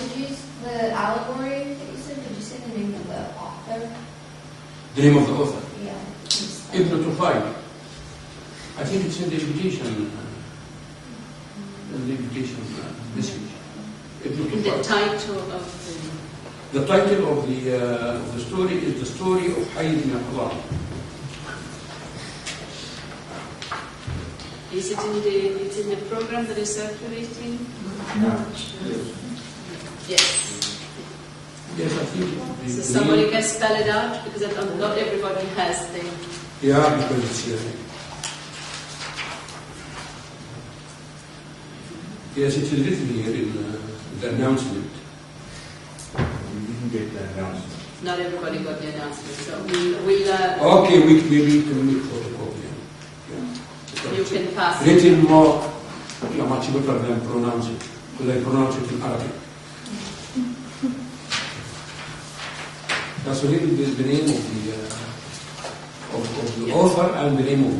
did you use the allegory that you said? Did you say the name of the author? The name of the author? Yeah. Ibn Tufayl. I think it's in the invitation. Message. The title of the title of the story is the story of Hayy ibn Qadar. Is it in the program that is circulating? Yes. Yes, I think. So somebody can spell it out because not everybody has the. Yeah, because it's here. Yes, it's written here in the announcement. We didn't get the announcement. Not everybody got the announcement, so we'll. Okay, maybe we can make photocopy. Yeah. You can pass it. Written more, much better than pronounce it, because I pronounce it in Arabic. That's really the name of the author and the name of.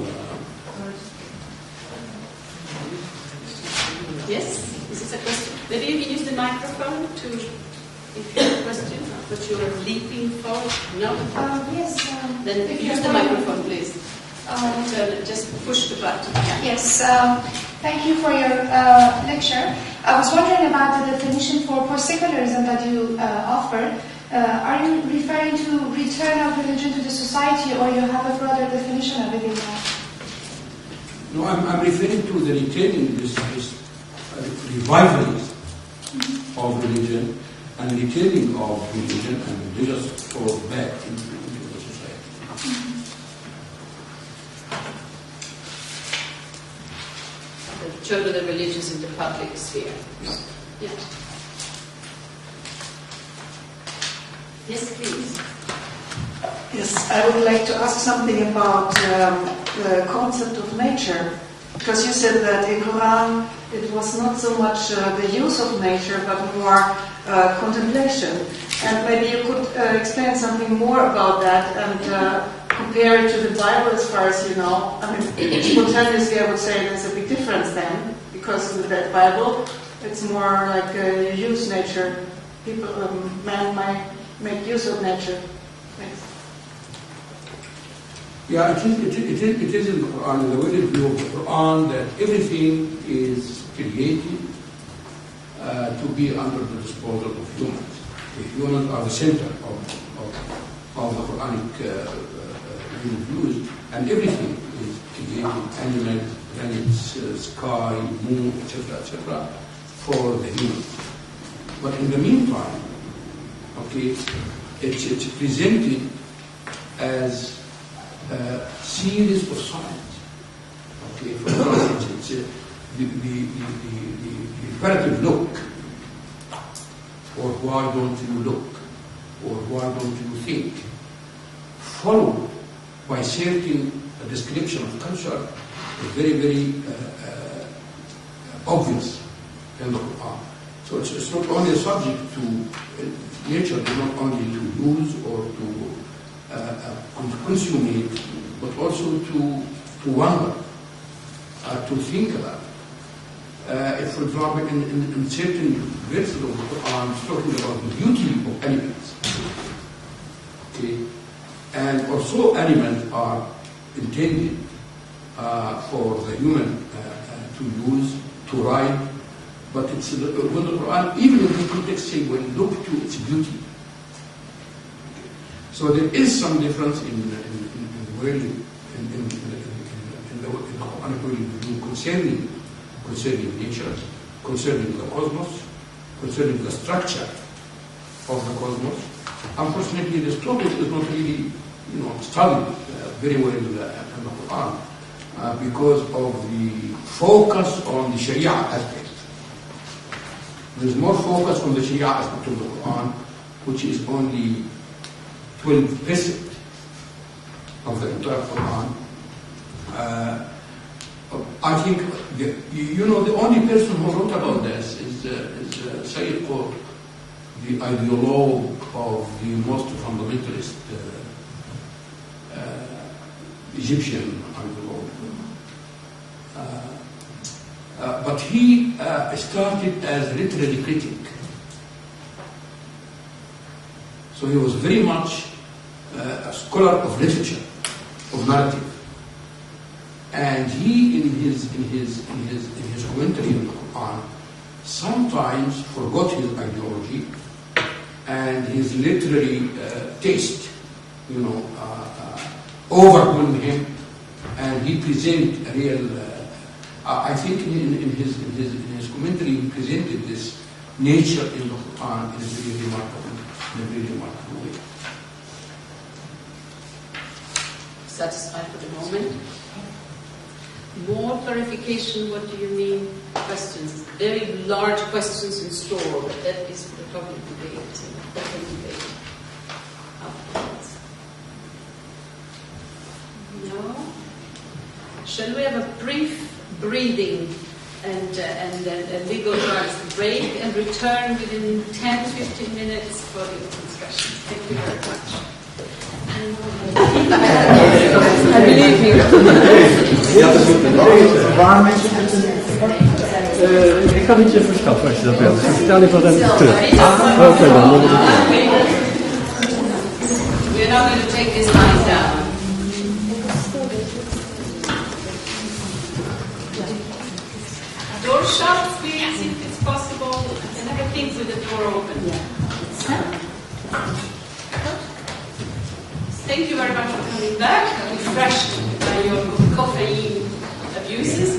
Yes? Is this a question? Maybe you can use the microphone to, if you have a question, but you are leaping forward. No? Yes. Then use the microphone, please. Just push the button. Yeah. Yes. Thank you for your lecture. I was wondering about the definition for secularism that you offered. Are you referring to return of religion to the society, or you have a broader definition of it in that? No, I'm referring to the returning this revival of religion and returning of religion and religious force back into the society. The return of the religions in the public sphere. Yeah. Yes, please. Yes, I would like to ask something about the concept of nature, because you said that in Quran it was not so much the use of nature, but more contemplation. And maybe you could explain something more about that and compare it to the Bible as far as you know. I mean, spontaneously I would say there's a big difference then, because with that Bible it's more like you use nature. People, man might make use of nature. Thanks. Yeah, it is in the Quran, in the way view of the Quran, that everything is created to be under the disposal of humans. The humans are the center of the Quranic views, and everything is created, animals, planets, sky, moon, etc., for the humans. But in the meantime, okay, it's presented as a series of signs. Okay, for instance, it's the imperative look, or why don't you look, or why don't you think, followed by certain description of culture, very, very obvious in the Quran. So it's not only a subject to nature, not only to use or to consume it, but also to wonder, to think about. If, for example, in certain verses of the Quran, it's talking about the beauty of animals. Okay? And also animals are intended for the human to use, to ride, but it's when the Quran, even in the context, say, when look to its beauty. Okay. So there is some difference in the wording, in the Quranic wording concerning nature, concerning the cosmos, concerning the structure of the cosmos. Unfortunately, this topic is not really, studied very well in the Quran because of the focus on the Sharia aspect. There's more focus on the Sharia aspect of the Quran, which is only 12% of the entire Quran. I think the only person who wrote about this is Sayyid Qutb, the ideologue of the most fundamentalist Egyptian ideologue. But he started as literary critic So he was very much a scholar of literature, of narrative. And he, in his commentary on the Quran, sometimes forgot his ideology and his literary taste, overwhelmed him, and he presented a real. I think in his commentary he presented this nature in the Quran in a very remarkable way. Satisfied for the moment? More clarification, what do you mean? Questions. Very large questions in store, but that is the public debate. Open debate. Afterwards. No? Shall we have a brief breathing and a legal rights break and return within 10-15 minutes for the discussion? Thank you very much. I believe you. Waar mensen ik kan het je verschaffen als je dat wilt. Dus ik stel even terug. Oké, dan moet ik het. We're now going to take this line down. Door shut, please, if it's possible, and have a think with the door open. Thank you very much for coming back, refreshed by your caffeine abuses.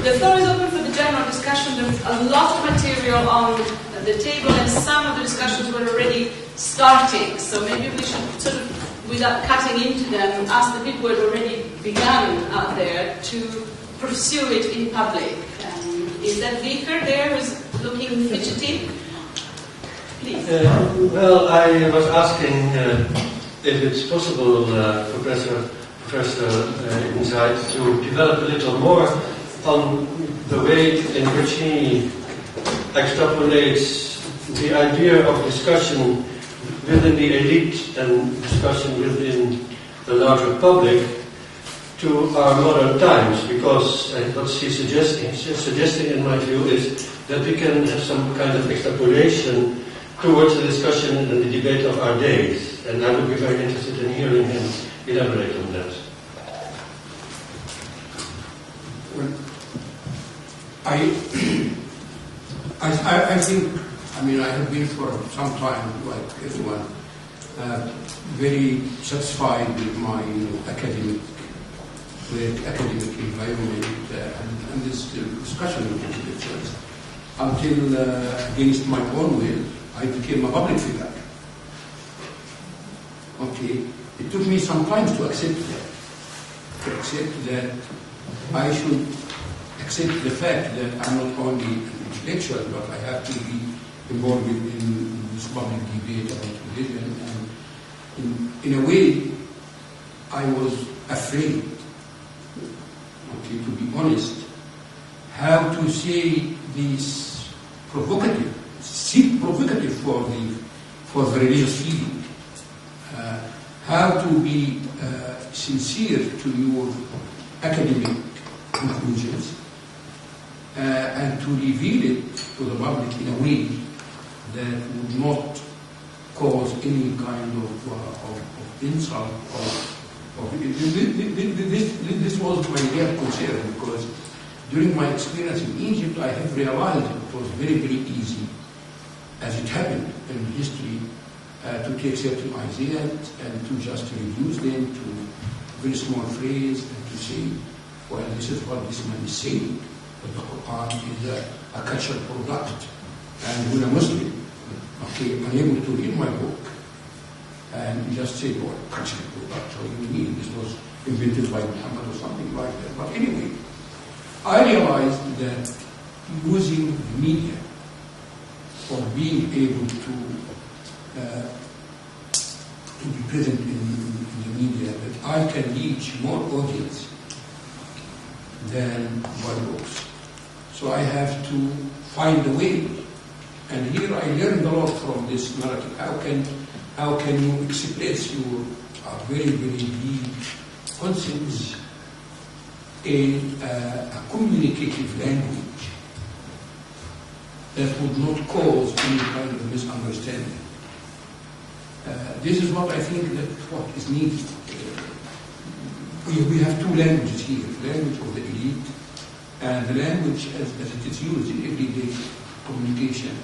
The floor is open for the general discussion. There's a lot of material on the table, and some of the discussions were already starting. So maybe we should sort of, without cutting into them, ask the people who had already begun out there to pursue it in public. Is that Vicar there who's looking fidgety? Please. Well, I was asking if it's possible, Professor Zayd, to develop a little more on the way in which he extrapolates the idea of discussion within the elite and discussion within the larger public to our modern times, because what she's suggesting in my view is that we can have some kind of extrapolation towards the discussion and the debate of our days. And I would be very interested in hearing him elaborate on that. Well, I think, I have been for some time, like everyone, very satisfied with my academic environment and this discussion with lectures until, against my own will, I became a public figure. Okay, it took me some time to accept that I should accept the fact that I'm not only an intellectual, but I have to be involved in this public debate about religion. And in a way, I was afraid, okay, to be honest, how to say this provocative for the religious feeling. How to be sincere to your academic conclusions and to reveal it to the public in a way that would not cause any kind of insult. This was my real concern, because during my experience in Egypt, I have realized it was very, very easy, as it happened in history, to take certain ideas and to just reduce them to very small phrase and to say, well, this is what this man is saying, that the Quran is a cultural product. And when a Muslim, okay, unable to read my book, and just say, well, cultural product, what do you mean? This was invented by Muhammad or something like that. But anyway, I realized that using media or being able to be present in the media, that I can reach more audience than my books. So I have to find a way. And here I learned a lot from this narrative. How can you express your very, very deep concepts in a communicative language that would not cause any kind of misunderstanding? This is what I think that what is needed. We have two languages here, the language of the elite and the language as it is used in everyday communication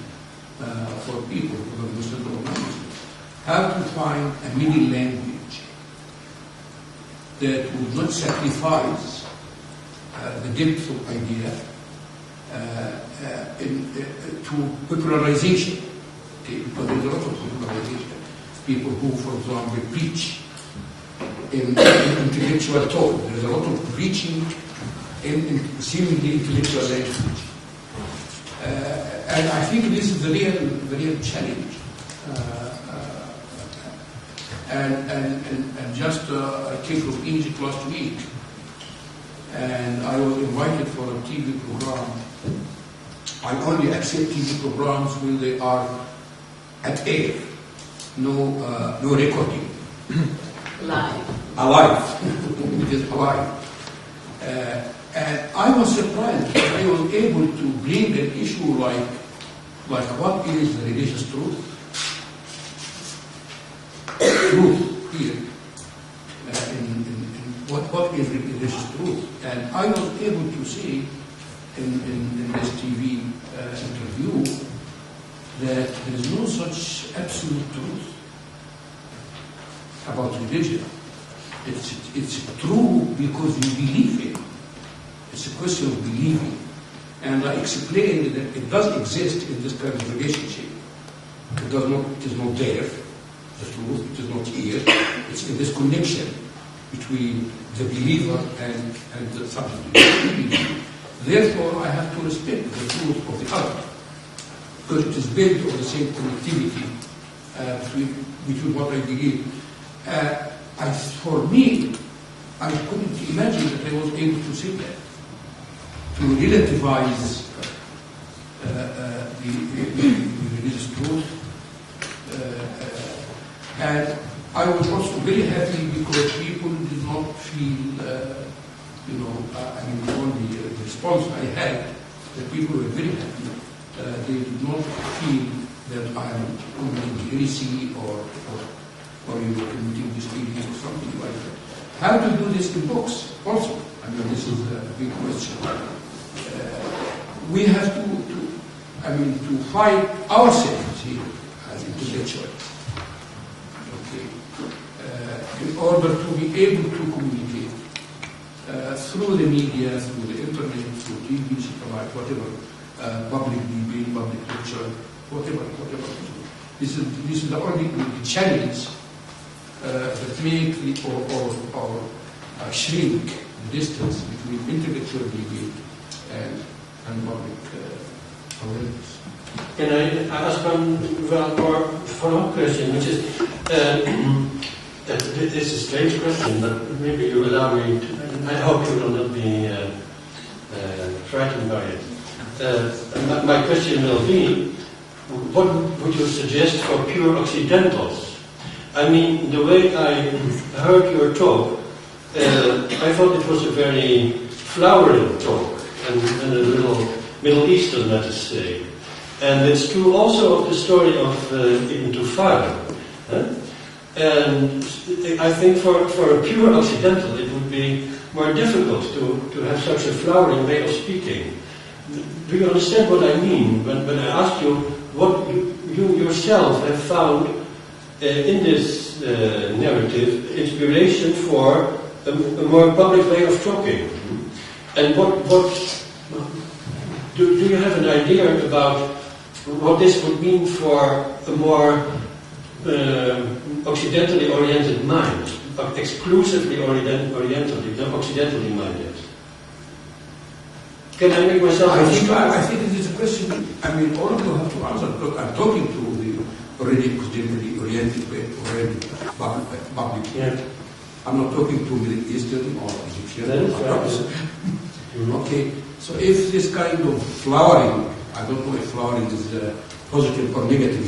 for people, whether Muslim or non-Muslim. How to find a middle language that would not sacrifice the depth of idea to popularization. Okay? Because there's a lot of popularization. People who, for example, preach in intellectual talk. There's a lot of preaching in seemingly intellectual language. And I think this is the real challenge. And just I came from Egypt last week, and I was invited for a TV program. I only accept TV programs when they are at air, no recording. Live. Alive. It is alive. And I was surprised that I was able to bring an issue like what is religious truth? Truth here. What is religious truth? And I was able to say in this TV interview that there is no such absolute truth about religion. It's true because you believe it. It's a question of believing. And I explained that it does exist in this kind of relationship. It is not there, the truth, it is not here. It's in this connection between the believer and the subject. Therefore, I have to respect the truth of the other, because it is built on the same connectivity between what I believe. For me, I couldn't imagine that I was able to say that, to relativize the religious truth. And I was also very happy because people did not feel, on the response I had, that people were very happy. They did not feel that I am committing heresy or committing disobedience or something like that. How to do this in books also? This is a big question. We have to fight ourselves here as intellectuals. Okay. In order to be able to communicate through the media, through the internet, through TV, satellite, whatever, public debate, public lecture, whatever. This is the only challenge that make or shrink the distance between intellectual debate and public awareness. Can I ask one more follow-up question, which is, this is a strange question, but maybe you allow me to, I hope you will not be frightened by it. My question will be, what would you suggest for pure Occidentals? I mean, the way I heard your talk, I thought it was a very flowering talk, and a little Middle Eastern, let us say. And it's true also of the story of Ibn Tufayl. And I think for a pure Occidental it would be more difficult to have such a flowering way of speaking. Do you understand what I mean when I ask you what you yourself have found in this narrative inspiration for a more public way of talking? And what do you have an idea about what this would mean for a more occidentally oriented mind, exclusively occidentally minded? Can I make myself understand? I think this is a question, all of you have to answer. Look, I'm talking to the already occidentally oriented public. Yeah. I'm not talking to Middle Eastern or Egyptian. That is right. Okay, so if this kind of flowering, I don't know if flowering is positive or negative.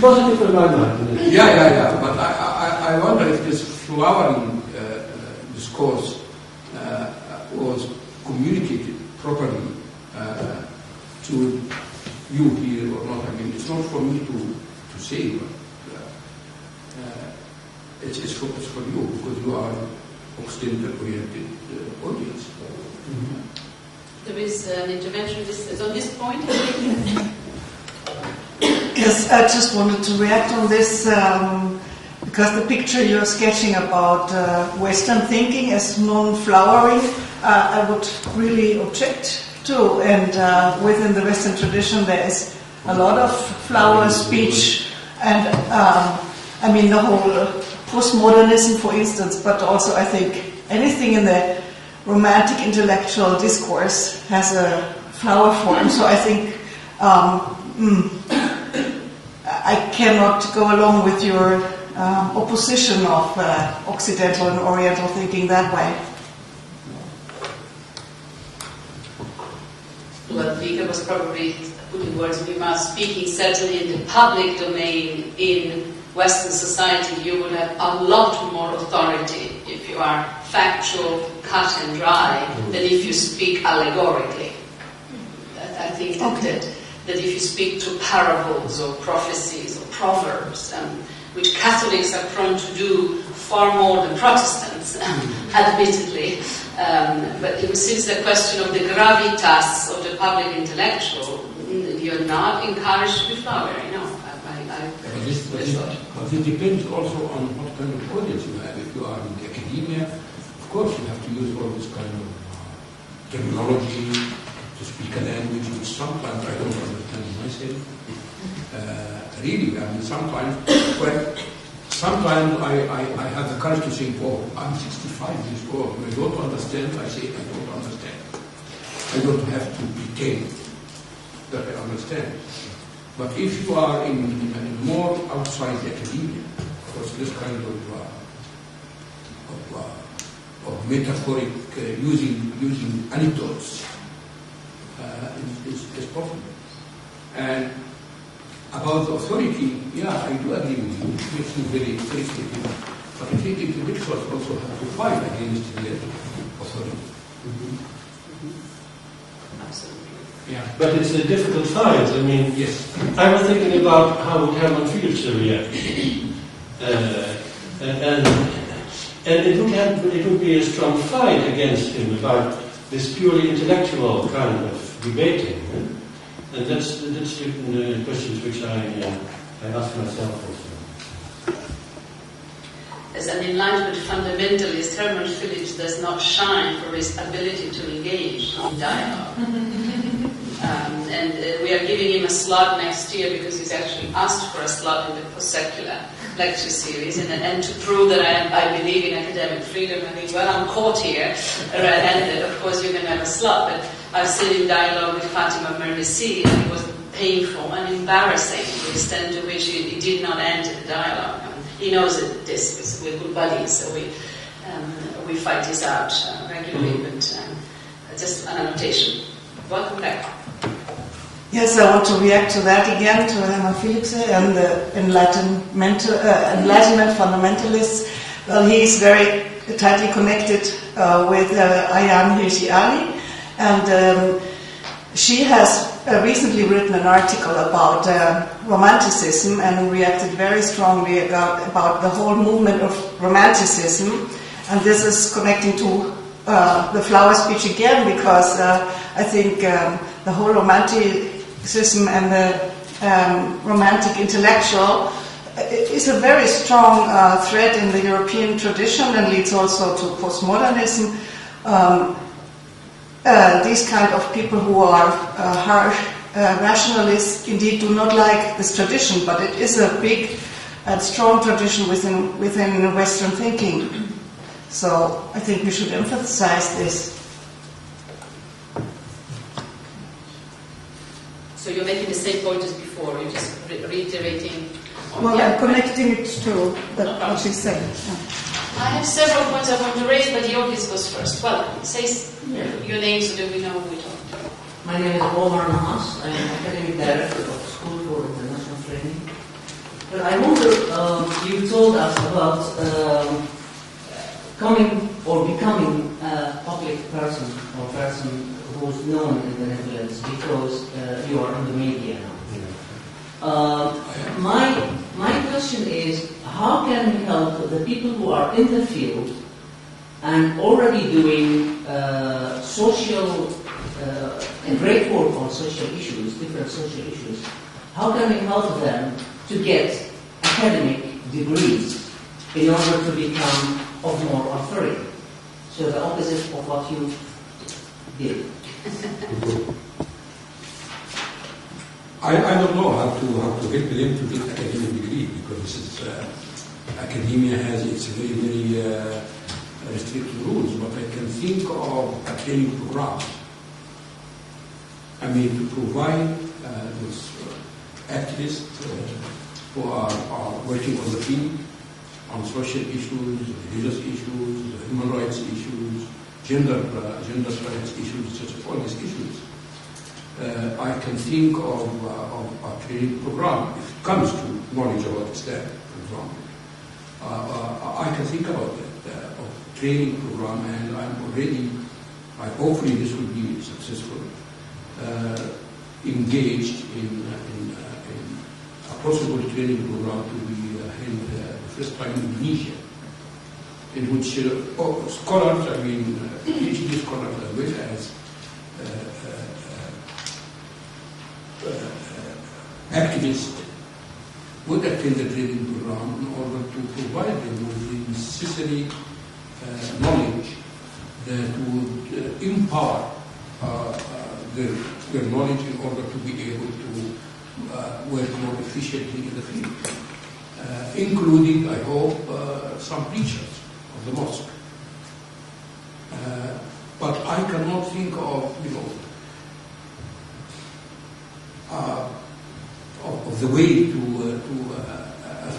Positive in my mind. Yeah. But I wonder if this flowering discourse was communicated properly to you here or not. It's not for me to say, but it's for you because you are Occidental-oriented audience. There is an intervention on this point. Yes, I just wanted to react on this because the picture you're sketching about Western thinking as non-flowering, I would really object to. And within the Western tradition, there is a lot of flower speech, and I mean the whole postmodernism, for instance, but also I think anything in the romantic intellectual discourse has a flower form. So I think I cannot go along with your opposition of Occidental and Oriental thinking that way. Well, Vika was probably putting words in your mouth, speaking certainly in the public domain in Western society, you will have a lot more authority if you are factual, cut and dry, than if you speak allegorically. I think that if you speak to parables or prophecies or proverbs, which Catholics are prone to do far more than Protestants, admittedly, but since the question of the gravitas of the public intellectual, you're not encouraged to be flowery, no. But it depends also on what kind of audience you have. If you are in the academia, of course you have to use all this kind of terminology to speak a language which sometimes I don't understand myself. Really, I mean, sometimes I have the courage to say, oh, I'm 65 years old. When I don't understand, I say I don't understand. I don't have to pretend that I understand. But if you are in more outside the academia, of course, this kind of metaphoric using anecdotes is possible. And about the authority, yeah, I do agree with you. It makes me very statement. But I think intellectuals also have to fight against the authority. Absolutely. Yeah. But it's a difficult fight. I mean, yes. I was thinking about how would Hermann Felix react, and it would be a strong fight against him about this purely intellectual kind of debating, and that's the questions which I ask myself also. As an Enlightenment fundamentalist, Hermann Felix does not shine for his ability to engage in dialogue. And we are giving him a slot next year because he's actually asked for a slot in the post-secular lecture series. And to prove that I believe in academic freedom, I think, well, I'm caught here. And of course, you're going to have a slot. But I've sat in dialogue with Fatima Mernissi, and it was painful and embarrassing to the extent to which he did not enter the dialogue. He knows that this, we're good buddies, so we fight this out regularly, but just an annotation. Welcome back. Yes, I want to react to that again, to Hermann Felix and the Enlightenment fundamentalists. Well, he is very tightly connected with Ayaan Hirsi Ali, and she has recently written an article about Romanticism and reacted very strongly about the whole movement of Romanticism. And this is connecting to the flower speech again, because I think the whole Romanticism and the Romantic intellectual is a very strong thread in the European tradition and leads also to postmodernism. These kind of people who are harsh rationalists indeed do not like this tradition, but it is a big and strong tradition within Western thinking. So I think we should emphasize this. So you're making the same point as before, you're just reiterating. Well, I'm connecting it to what she said. I have several points I want to raise, but the audience goes first. Welcome. Say your name so that we know who we're talking to. My name is Omar Nahas. I am academic director of the School for International Training. But I wonder, you told us about coming or becoming a public person or person who's known in the Netherlands because you are in the media now. My question is, how can we help the people who are in the field and already doing great work on social issues, different social issues? How can we help them to get academic degrees in order to become of more authority? So the opposite of what you did. I don't know how to help them to get academic degree, because this is academia has its very restricted rules. But I can think of a training program. I mean, to provide those activists who are working on the field on social issues, religious issues, human rights issues, gender rights issues, such as all these issues. I can think of a training program, if it comes to knowledge about Islam, for example. I can think about that, of training program, and hopefully this will be successful, engaged in a possible training program to be held the first time in Indonesia, in which scholars, PhD scholars as well as activists would attend the training program in order to provide them with the necessary knowledge that would empower their knowledge in order to be able to work more efficiently in the field, including, I hope, some preachers of the mosque. But I cannot think of, of the way to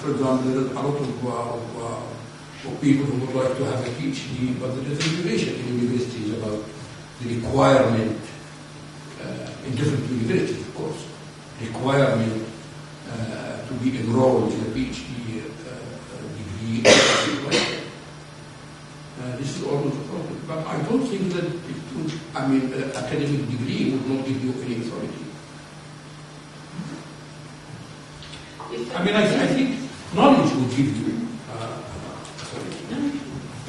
for example, there are a lot of people who would like to have a PhD, but there is regulation in universities about the requirement, in different universities, of course, requirement to be enrolled in a PhD degree. This is almost a problem. But I don't think that it would, academic degree would not give you any authority. I think knowledge will give you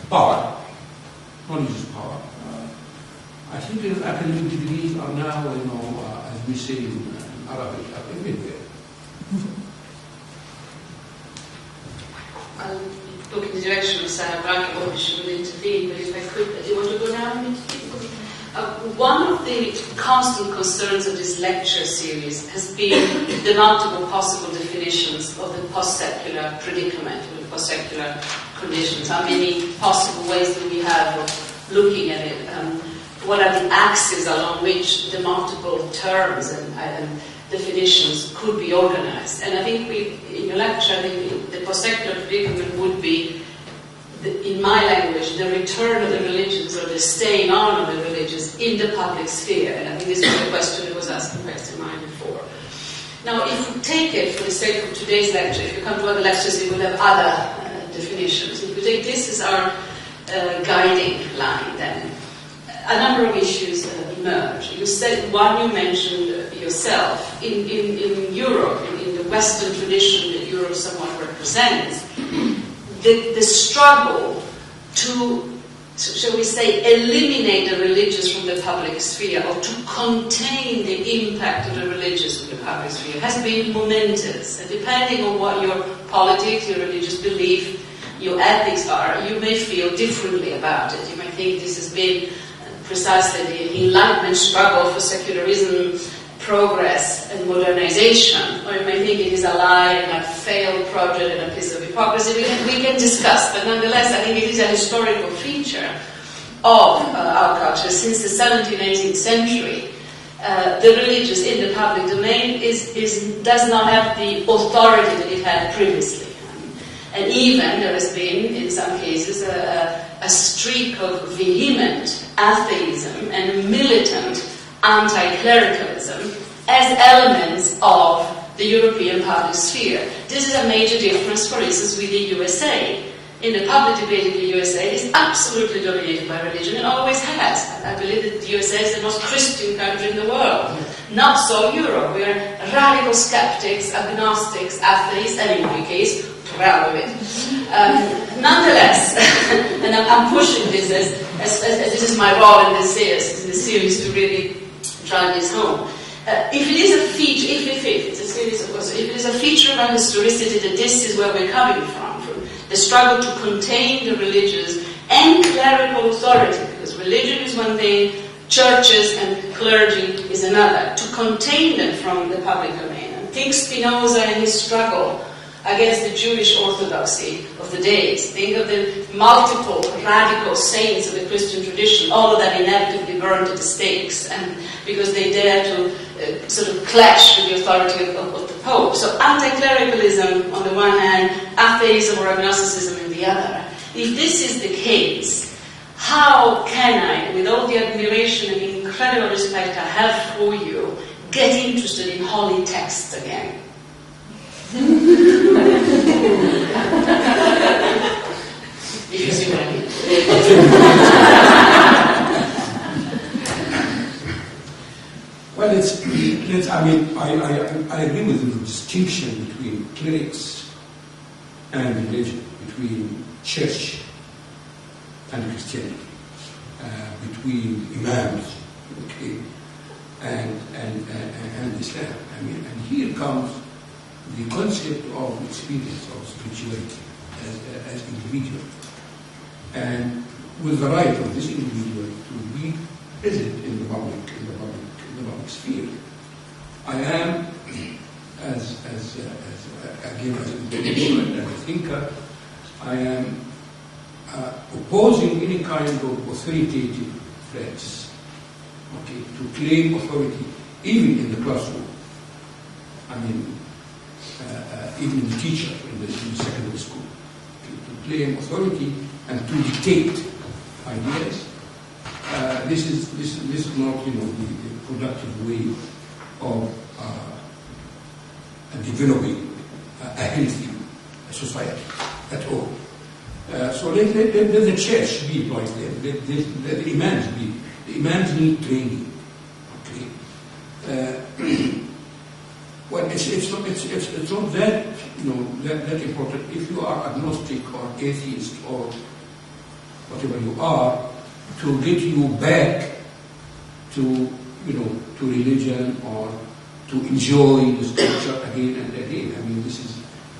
power. Knowledge is power. I think that academic degrees are now, as we say in Arabic, everywhere. I'll look in the direction of Sarah Barker, or she will intervene, but if I could, do you want to go down? One of the constant concerns of this lecture series has been the multiple possible definitions of the post-secular predicament, or the post-secular conditions. How many possible ways do we have of looking at it? What are the axes along which the multiple terms and definitions could be organized? And I think in your lecture, the post-secular predicament would be, in my language, the return of the religions or the staying on of the religions in the public sphere. And I think this was a question that was asked in question mine before. Now, if you take it for the sake of today's lecture, if you come to other lectures, you will have other definitions. If you take this as our guiding line, then a number of issues emerge. You said one you mentioned yourself. In Europe, in the Western tradition that Europe somewhat represents, the struggle to, shall we say, eliminate the religious from the public sphere, or to contain the impact of the religious from the public sphere, has been momentous. And depending on what your politics, your religious belief, your ethics are, you may feel differently about it. You may think this has been precisely the Enlightenment struggle for secularism, progress and modernization, or you may think it is a lie and a failed project and a piece of hypocrisy. We can discuss, but nonetheless I think it is a historical feature of our culture. Since the 17th, 18th century, the religious in the public domain does not have the authority that it had previously. And even there has been, in some cases, a streak of vehement atheism and militant anti-clericalism as elements of the European public sphere. This is a major difference, for instance, with the USA. in the public debate in the USA is absolutely dominated by religion and always has. I believe that the USA is the most Christian country in the world. Not so Europe. We are radical skeptics, agnostics, atheists, and in my case, proud of it. Nonetheless, and I'm pushing this as this is my role in this series to really drive this home. If it is a feature, if it's a series of course, if it is a feature of our historicity that this is where we're coming from the struggle to contain the religious and clerical authority, because religion is one thing, churches and clergy is another, to contain them from the public domain. And think Spinoza and his struggle against the Jewish orthodoxy of the days. Think of the multiple radical saints of the Christian tradition, all of that inevitably burned at the stakes, and because they dare to sort of clash with the authority of the Pope. So anti-clericalism on the one hand, atheism or agnosticism on the other. If this is the case, how can I, with all the admiration and incredible respect I have for you, get interested in holy texts again? If you see what I mean. Well, I agree with the distinction between clerics and religion, between church and Christianity, between imams, okay, and Islam. And here comes the concept of experience of spirituality as individual, and with the right of this individual to be present in the public sphere. I am, as an individual and as a thinker, I am opposing any kind of authoritative threats, okay, to claim authority, even in the classroom. Even the teacher in the secondary school, to claim authority and to dictate ideas. This is not, the productive way of developing a healthy society at all. So let the church be like that. Let the imams be. The imams need training. Okay. Well, it's not that that important. If you are agnostic or atheist or whatever you are, to get you back to religion or to enjoy the scripture again and again.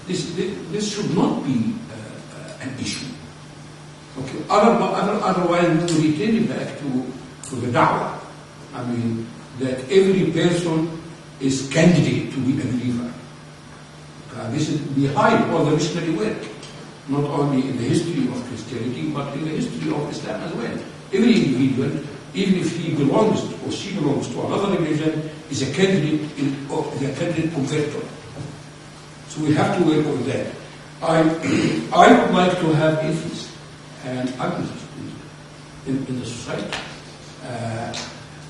This should not be an issue. Okay. Otherwise, we will return it back to the da'wah. That every person is candidate to be a believer. This is behind all the missionary work, not only in the history of Christianity, but in the history of Islam as well. Every individual, even if he belongs or she belongs to another religion, is a candidate converter. So we have to work on that. I would like to have atheists and agnostics in the society.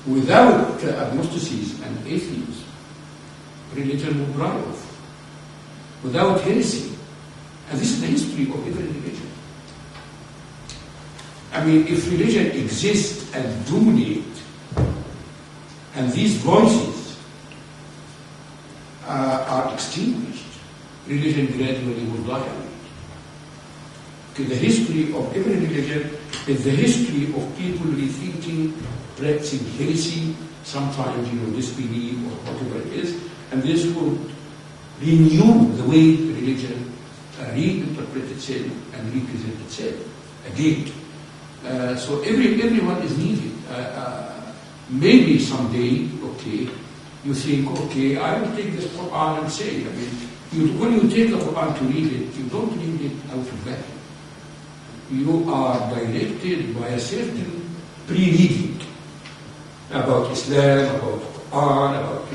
Without agnosticism and atheists, religion would dry off. Without heresy, and this is the history of every religion. If religion exists and dominates, and these voices are extinguished, religion gradually will die out. Okay, the history of every religion is the history of people rethinking, practicing heresy, sometimes disbelief or whatever it is, and this will renew the way religion reinterpret itself and represent itself again. So everyone is needed. Maybe someday, okay, you think, okay, I will take this Quran and say, when you take the Quran to read it, you don't read it out of vacuum. You are directed by a certain pre-reading about Islam, about Quran, about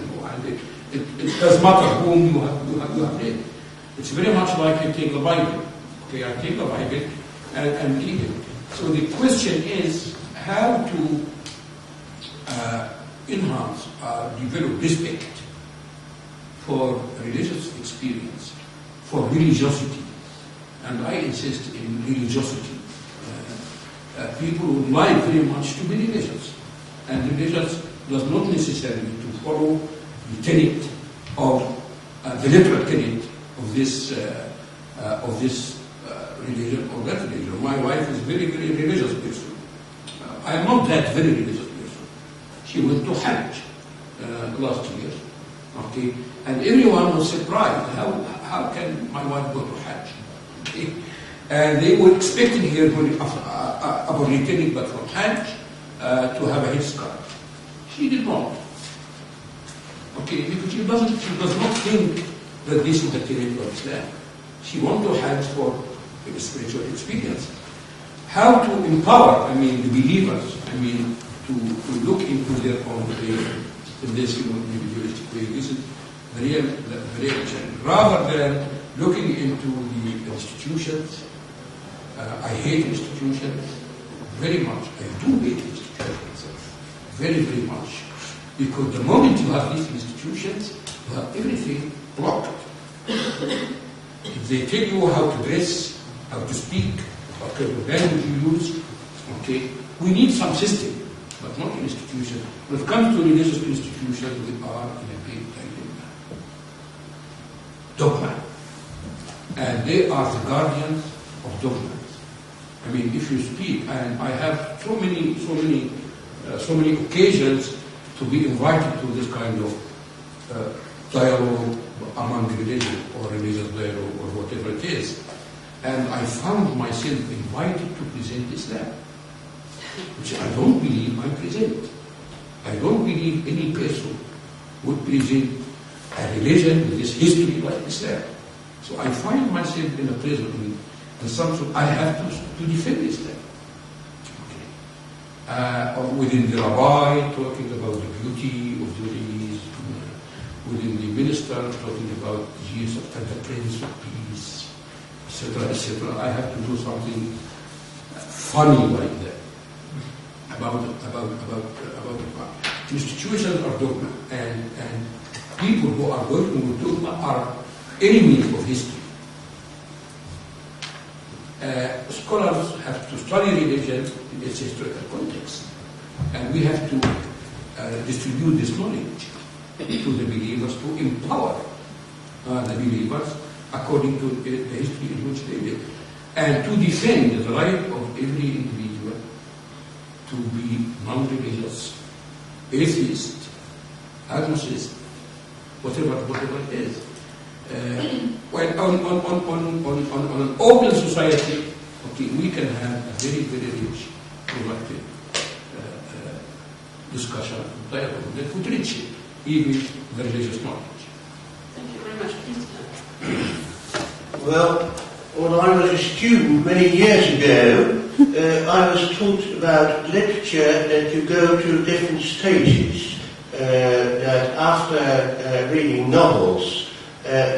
and it does matter whom you have read. It's very much like you take the Bible. Okay, I take the Bible and read it. So the question is how to enhance or develop respect for religious experience, for religiosity, and I insist in religiosity. People would like very much to be religious, and religious does not necessarily to follow the tenet of the literal tenet of this religion or that religion. My wife is very, very religious person. I am not that very religious person. She went to Hajj last year, okay, and everyone was surprised. How can my wife go to Hajj? Okay? And they were expecting her upon returning back from Hajj to have a headscarf. She did not. Okay, because she does not think that this is the tenet of Islam. She wants to Hajj for a spiritual experience. How to empower, the believers, to look into their own faith in this individualistic way. This is the real challenge. Rather than looking into the institutions, I hate institutions very much. I do hate institutions very, very much. Because the moment you have these institutions, you have everything blocked. If they tell you how to dress, how to speak, what kind of language you use, okay, we need some system, but not an institution. When it comes to religious institutions, we are in a big dilemma. Dogma. And they are the guardians of dogmas. If you speak, and I have so many occasions to be invited to this kind of dialogue among religion or religious dialogue or whatever it is. And I found myself invited to present Islam, which I don't believe I present. I don't believe any person would present a religion with this history like Islam. So I find myself in a prison, in some sort, I have to defend Islam. Or within the rabbi, talking about the beauty of Judaism, within the minister, talking about Jesus as the Prince of Peace, etc., etc. I have to do something funny like that about the institutions are dogma, and people who are working with dogma are enemies of history. Scholars have to study religion in its historical context, and we have to distribute this knowledge to the believers, to empower the believers according to the history in which they live, and to defend the right of every individual to be non-religious, atheist, agnostic, whatever it is. Well, on an open society, okay, we can have a very, very rich, productive discussion, dialogue that would reach even the religious knowledge. Thank you very much. Please. Well, when I was a student many years ago, I was taught about literature that you go through different stages. That after reading novels,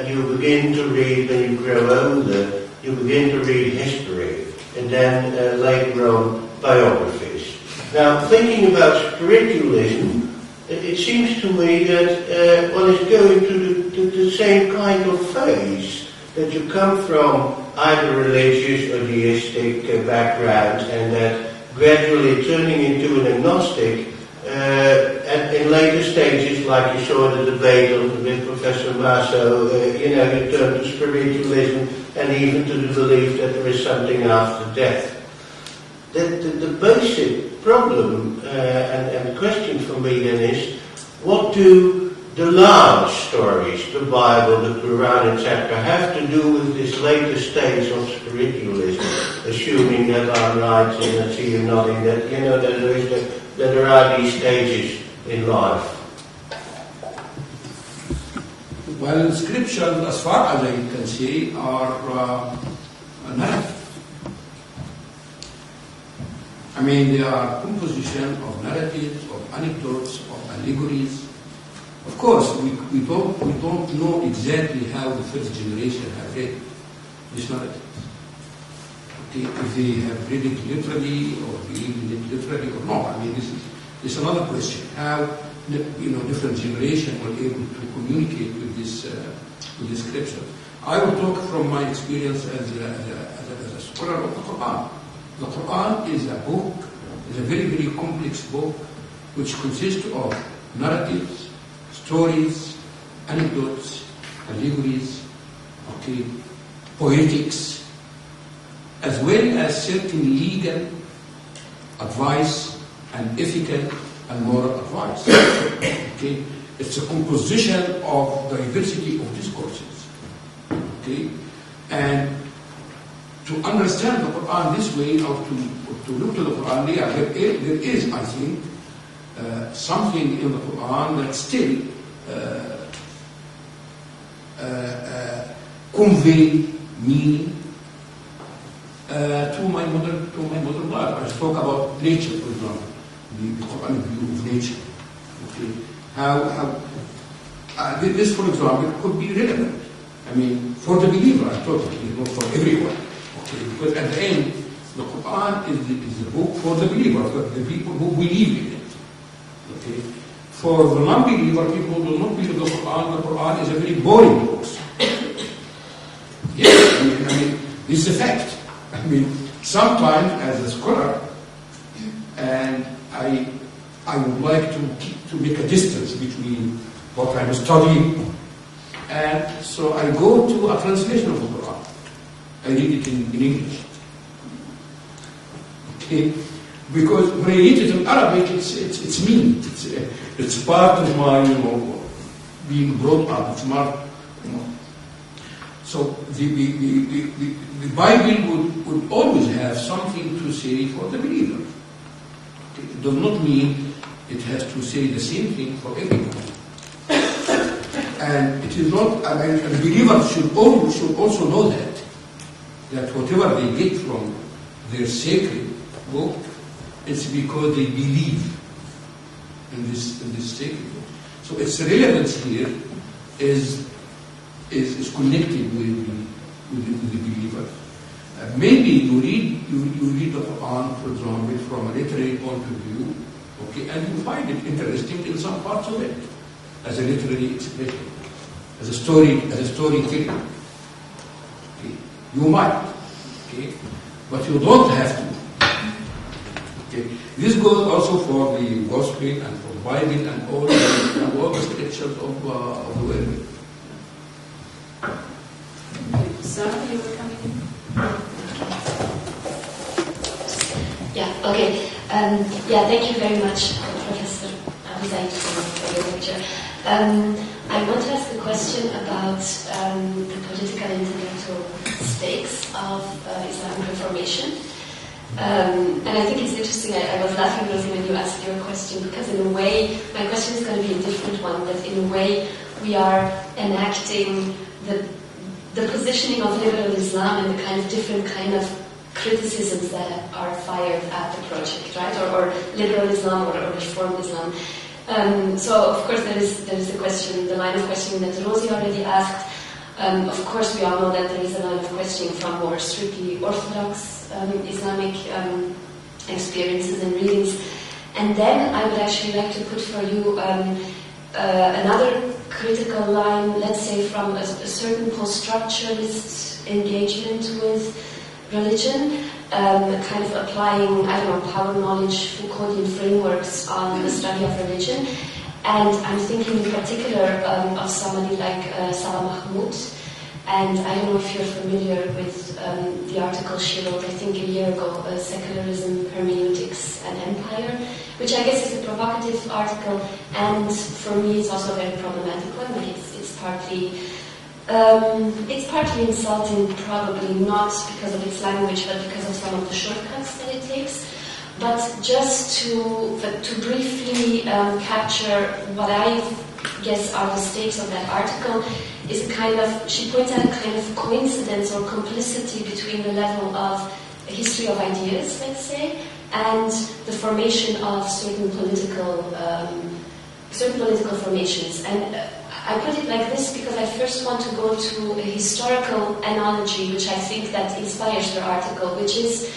you begin to read, when you grow older, you begin to read history, and then later on biographies. Now, thinking about spiritualism, it seems to me that one is going to the same kind of phase, that you come from either religious or deistic background, and that gradually turning into an agnostic, in later stages, like you saw in the debate with Professor Maso, you turn to spiritualism and even to the belief that there is something after death. The basic problem and question for me then is, what do the large stories, the Bible, the Quran, etc., have to do with this later stage of spiritualism, assuming that I'm right and I see you nodding, that that there are these stages in life? Well, scriptures, as far as I can say, are narrative. They are composition of narratives, of anecdotes, of allegories. Of course, we don't know exactly how the first generation have read these narratives. Okay, if they have read it literally or believe in it literally or not. This is another question. How different generations were able to communicate with this scripture. I will talk from my experience as a scholar of the Quran. The Quran is a book, is a very, very complex book, which consists of narratives, stories, anecdotes, allegories, poetics, as well as certain legal advice and ethical and moral advice. It's a composition of diversity of discourses. And to understand the Quran this way, or to look to the Quran, there is, I think, something in the Quran that still convey meaning to my modern life. I spoke about nature, for example, the Quranic view of nature. How this, for example, could be relevant. I mean, for the believer, I'm talking, not for everyone. Because at the end, the Quran is the book for the believer, for the people who believe in it. For the non-believer, people who do not believe in the Quran is a very boring book. Yes, I mean, this is a fact. I mean, sometimes as a scholar, and I would like to make a distance between what I'm studying, and so I go to a translation of the Quran. I read it in English. Because when I read it in Arabic, it's me. It's part of my, being brought up. It's not, So the Bible would always have something to say for the believer. It does not mean it has to say the same thing for everyone. And it is not, and the believer should also know that whatever they get from their sacred book, it's because they believe in this sacred book. So its relevance here is connected with the believer. Maybe you read the Quran, for example, from a literary point of view, and you find it interesting in some parts of it, as a literary expression, as a storytelling. You might, but you don't have to. This goes also for the Gospel and for the Bible and all the scriptures of the world. Sarah, you were coming in? Yeah, okay. Thank you very much, Professor Zayd, for your lecture. I want to ask a question about the political and intellectual stakes of Islamic Reformation. And I think it's interesting, I was laughing, Rosie, when you asked your question, because in a way, my question is going to be a different one, that in a way we are enacting the positioning of liberal Islam and the kind of different kind of criticisms that are fired at the project, right? Or liberal Islam or reform Islam. So of course there is the question, the line of questioning that Rosie already asked. Of course we all know that there is a line of questioning from more strictly orthodox Islamic experiences and readings. And then I would actually like to put for you another critical line, let's say from a certain post-structuralist engagement with religion, kind of applying, power knowledge, Foucauldian frameworks on the study of religion. And I'm thinking in particular of somebody like Zayd Mahmoud. And I don't know if you're familiar with the article she wrote, I think a year ago, Secularism, Hermeneutics and Empire, which I guess is a provocative article, and for me it's also a very problematic one. Like it's partly insulting, probably not because of its language, but because of some of the shortcuts that it takes. But just to briefly capture what I guess are the stakes of that article, is a kind of, she points out a kind of coincidence or complicity between the level of a history of ideas, let's say, and the formation of certain political formations. And I put it like this because I first want to go to a historical analogy which I think that inspires the article, which is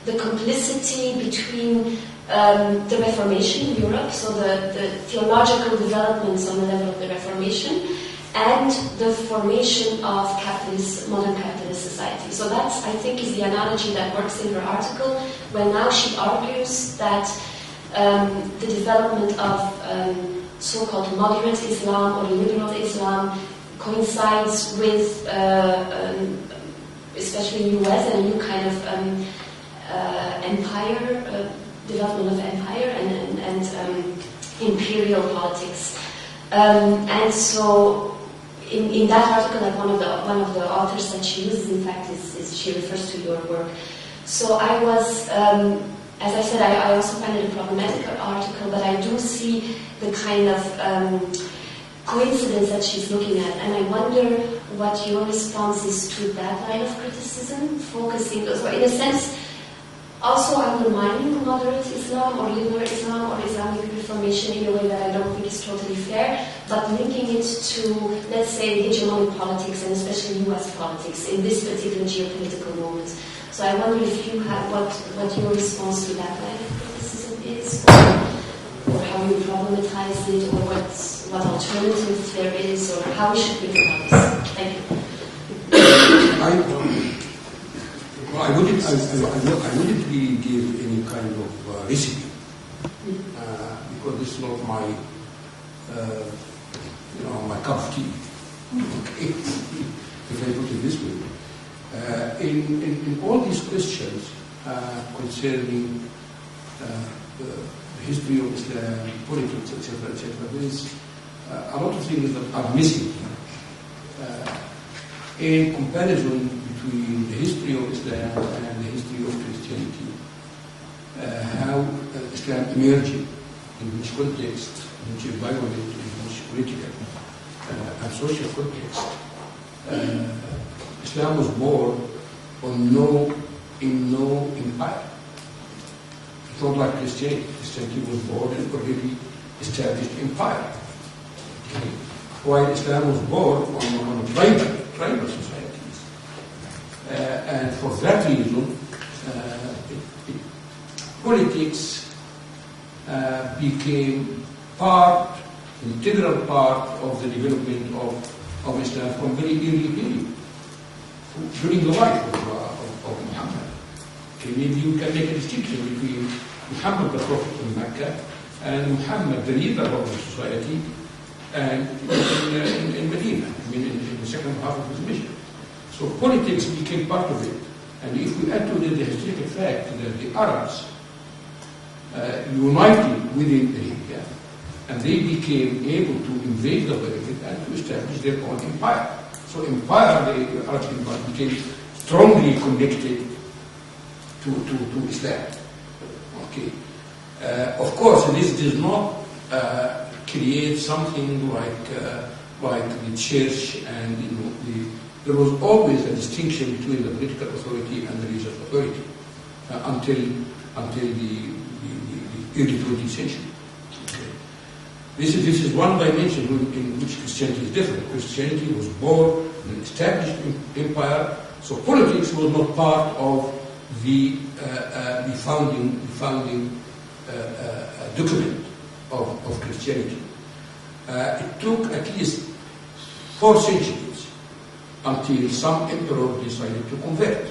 the complicity between the Reformation in Europe, so the theological developments on the level of the Reformation, and the formation of modern capitalist society. So that, I think, is the analogy that works in her article, when now she argues that the development of so-called moderate Islam or liberal Islam coincides with, especially in the US, a new kind of empire, development of empire and imperial politics. And so, in that article, like one of the authors that she uses, in fact, is she refers to your work. So I was, as I said, I also find it a problematic article, but I do see the kind of coincidence that she's looking at, and I wonder what your response is to that line of criticism, focusing, so in a sense, also undermining moderate Islam or liberal Islam or Islamic Reformation in a way that I don't think is totally fair, but linking it to, let's say, hegemonic politics and especially US politics in this particular geopolitical moment. So I wonder if you have what your response to that line of criticism is, or how you problematize it, or what alternative there is, or how we should think about this. Thank you. I wouldn't really give any kind of recipe because this is not my, my cup of tea. Okay, if I put it this way, in all these questions concerning the history of Islam, politics, etc., there is a lot of things that are missing in comparison between the history of Islam and the history of Christianity, how Islam emerged, in which context, in which environment, in which political and social context. Islam was born in no empire. It's not like Christianity. Christianity was born in a already established empire. Okay. While Islam was born on tribal societies. And for that reason, politics became integral part of the development of Islam from very early period, during the life of Muhammad. Okay, maybe you can make a distinction between Muhammad, the Prophet in Mecca, and Muhammad, the leader of the society, and in Medina, in the second half of his mission. So politics became part of it. And if we add to it the historical fact that the Arabs united within the area, and they became able to invade the Period and to establish their own empire. So empire, the Arab empire, became strongly connected to Islam. Okay. Of course, this does not create something like the church, and there was always a distinction between the political authority and the religious authority until the early 20th century. Okay. This is one dimension in which Christianity is different. Christianity was born in an established empire, so politics was not part of the founding document of Christianity. It took at least 4 centuries until some emperor decided to convert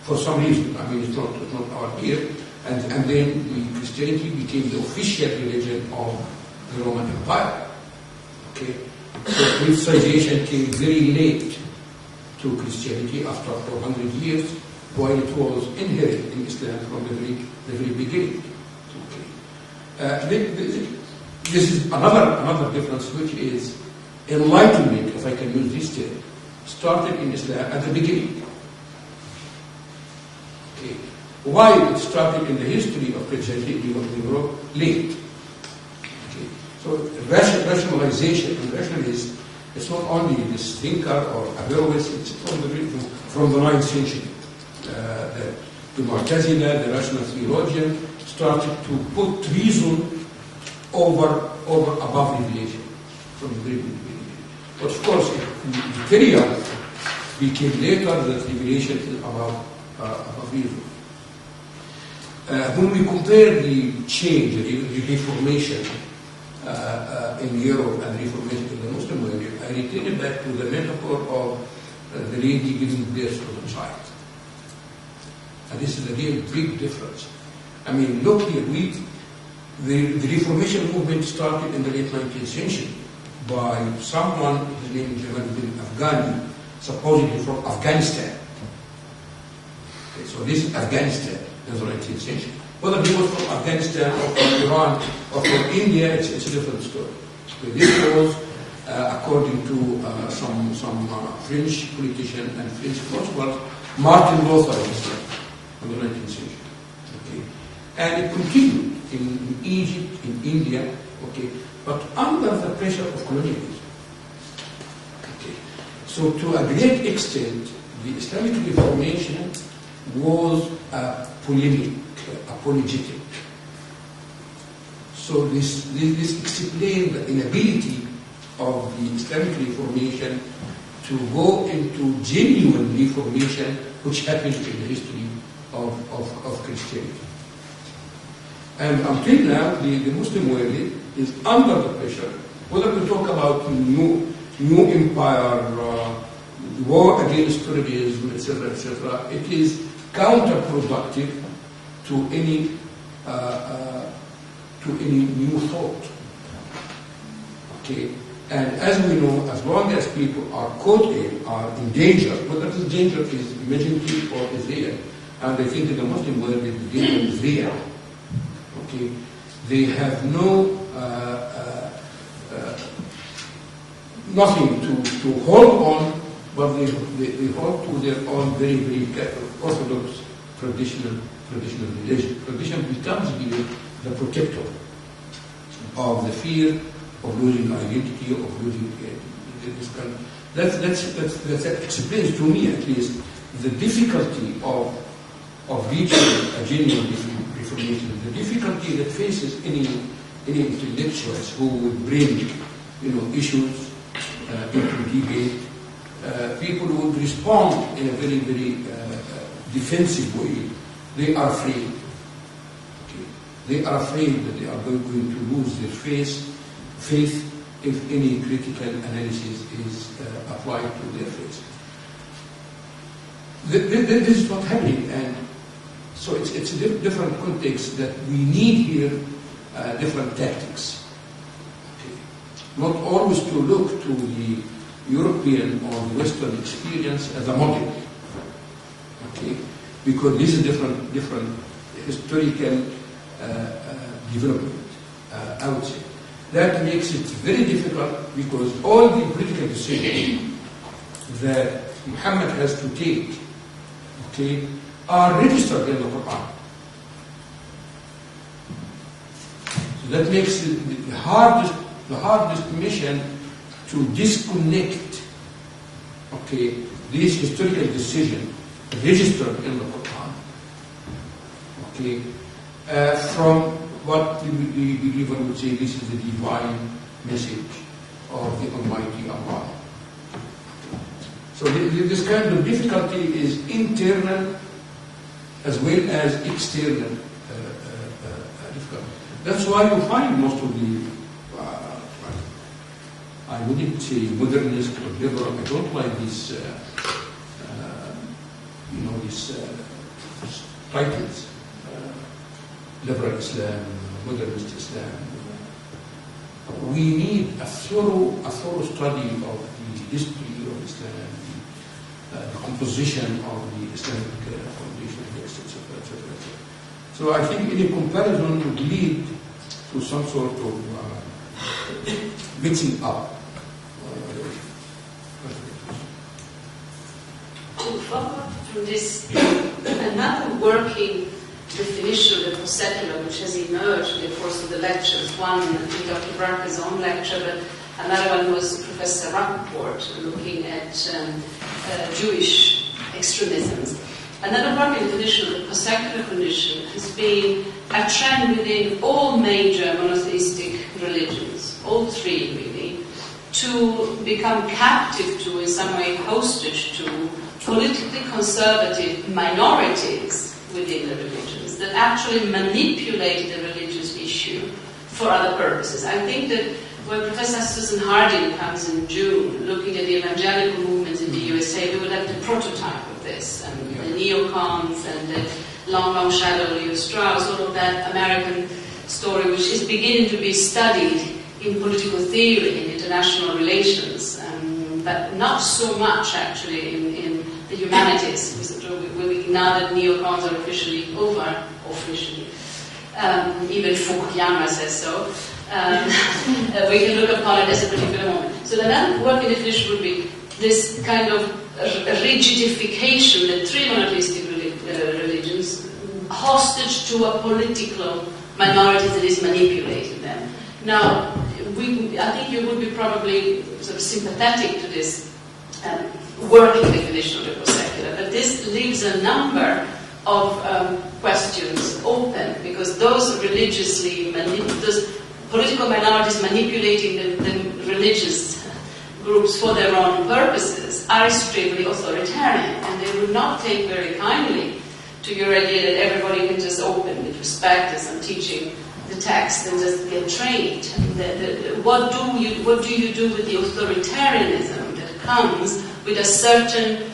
for some reason. It's not our here. And then the Christianity became the official religion of the Roman Empire. Okay, so politicization came very late to Christianity after 400 years, while it was inherent in Islam from the very beginning. Okay. This is another difference, which is enlightenment, if I can use this term, started in Islam at the beginning. Okay. Why it started in the history of Christianity in Europe late. Okay. So rationalization and rationalism, it's not only this thinker or Averroes, it's from the 9th century. The Mu'tazila, the rational theologian, started to put reason above revelation from the very beginning. But of course, the period became later that revelation is above reason. When we compare the change, the reformation in Europe and reformation in the Muslim world, I return it back to the metaphor of the lady giving birth to the child. And this is a real big difference. I mean, look here, the Reformation movement started in the late 19th century by someone, his name is Jamal bin Afghani, supposedly from Afghanistan. Okay, so this is Afghanistan in the 19th century. Whether he was from Afghanistan or from Iran or from India, it's a different story. Okay, this was according to some French politician and French philosophers, Martin Luther in the 19th century. Okay, and it continued in Egypt, in India. Okay, but under the pressure of colonialism. Okay, so to a great extent, the Islamic Reformation was a polemic, apologetic. So this explains the inability of the Islamic Reformation to go into genuine reformation, which happened in the history of Christianity. And until now, the Muslim world is under the pressure, whether we talk about new empire, war against terrorism, etc., it is counterproductive to any new thought. Okay, and as we know, as long as people are caught are in danger, whether this danger is imaginative or is real, and I think in the Muslim world the danger is real. Okay, they have nothing to hold on, but they hold to their own very, very orthodox traditional religion. Tradition becomes here the protector of the fear of losing identity, of losing this kind. That explains to me, at least, the difficulty of reaching a genuine reformation, the difficulty that faces any intellectuals who would bring, issues into debate. People would respond in a very, very defensive way. They are afraid. Okay. They are afraid that they are going to lose their faith if any critical analysis is applied to their faith. This is what's happening, and so it's a different context that we need here, different tactics. Okay. Not always to look to the European or the Western experience as a model. Okay, because this is different historical development, I would say. That makes it very difficult because all the political decisions that Muhammad has to take, okay, are registered in the Quran. So that makes it the hardest mission to disconnect, okay, this historical decision registered in the Quran, okay, from what the believer would say this is the divine message of the Almighty Allah. So this kind of difficulty is internal as well as external difficulty. That's why you find most of the, I wouldn't say modernist or liberal, I don't like these, these titles, liberal Islam, modernist Islam. We need a thorough study of the history of Islam, the composition of the Islamic foundation, etc. So I think any comparison would lead to some sort of mixing up. To follow up from this, another working definition of the post-secular which has emerged in the course of the lectures, one in Dr. Barker's own lecture, but another one was Professor Rappaport looking at Jewish extremisms. Another working definition of the post-secular condition has been a trend within all major monotheistic religions, all three really, to become captive to, in some way hostage to, politically conservative minorities within the religions that actually manipulate the religious issue for other purposes. I think that when Professor Susan Harding comes in June, looking at the evangelical movements in the USA, we will have the prototype of this, and the neocons and the long shadow Leo Strauss, all of that American story, which is beginning to be studied in political theory, in international relations, but not so much actually in the humanities. Now that neocons are officially over, even Fukuyama says so, we can look upon it as a particular moment. So the another working definition would be this kind of rigidification that three monotheistic religions hostage to a political minority that is manipulating them. Now, I think you would be probably sort of sympathetic to this working definition of the post-secular, but this leaves a number of questions open, because those those political minorities manipulating the religious groups for their own purposes are extremely authoritarian, and they would not take very kindly to your idea that everybody can just open with respect as I'm teaching the text and just get trained. What do you do with the authoritarianism that comes with a certain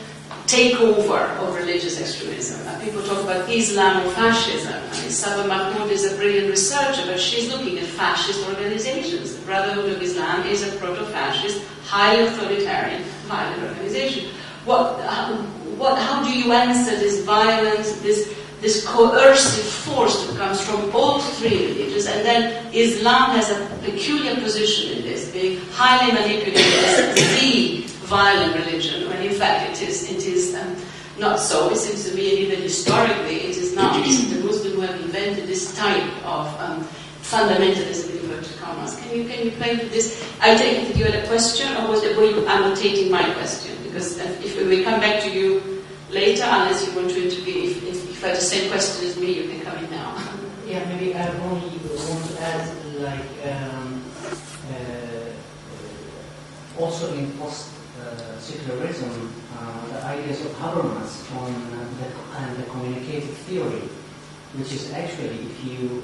takeover of religious extremism? People talk about Islam or fascism. Saba Mahmoud is a brilliant researcher, but she's looking at fascist organizations. The Brotherhood of Islam is a proto-fascist, highly authoritarian, violent organization. How do you answer this violence, this coercive force that comes from all three religions? And then Islam has a peculiar position in this, being highly manipulated as the violent religion, when in fact it is not so. It seems to me, and even historically, it is not. It's the Muslims who have invented this type of fundamentalism in inverted commas. Can you claim to this? I take it that you had a question, or were you annotating my question? Because if we come back to you later, unless you want to intervene, if I have the same question as me, you can come in now. Yeah, maybe I only want to add, also in post-secularism, the ideas of Habermas on the communicative theory, which is actually, if you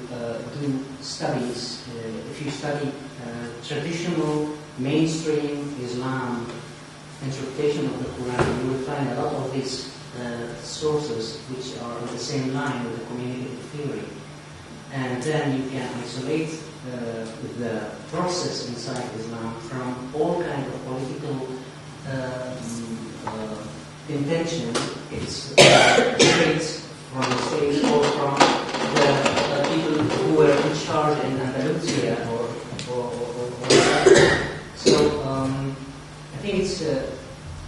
do studies, if you study traditional mainstream Islam interpretation of the Quran, you will find a lot of these sources which are on the same line with the communicative theory. And then you can isolate the process inside Islam from all kinds of political intention. It's straight from the state or from the people who were in charge in Andalusia or so I think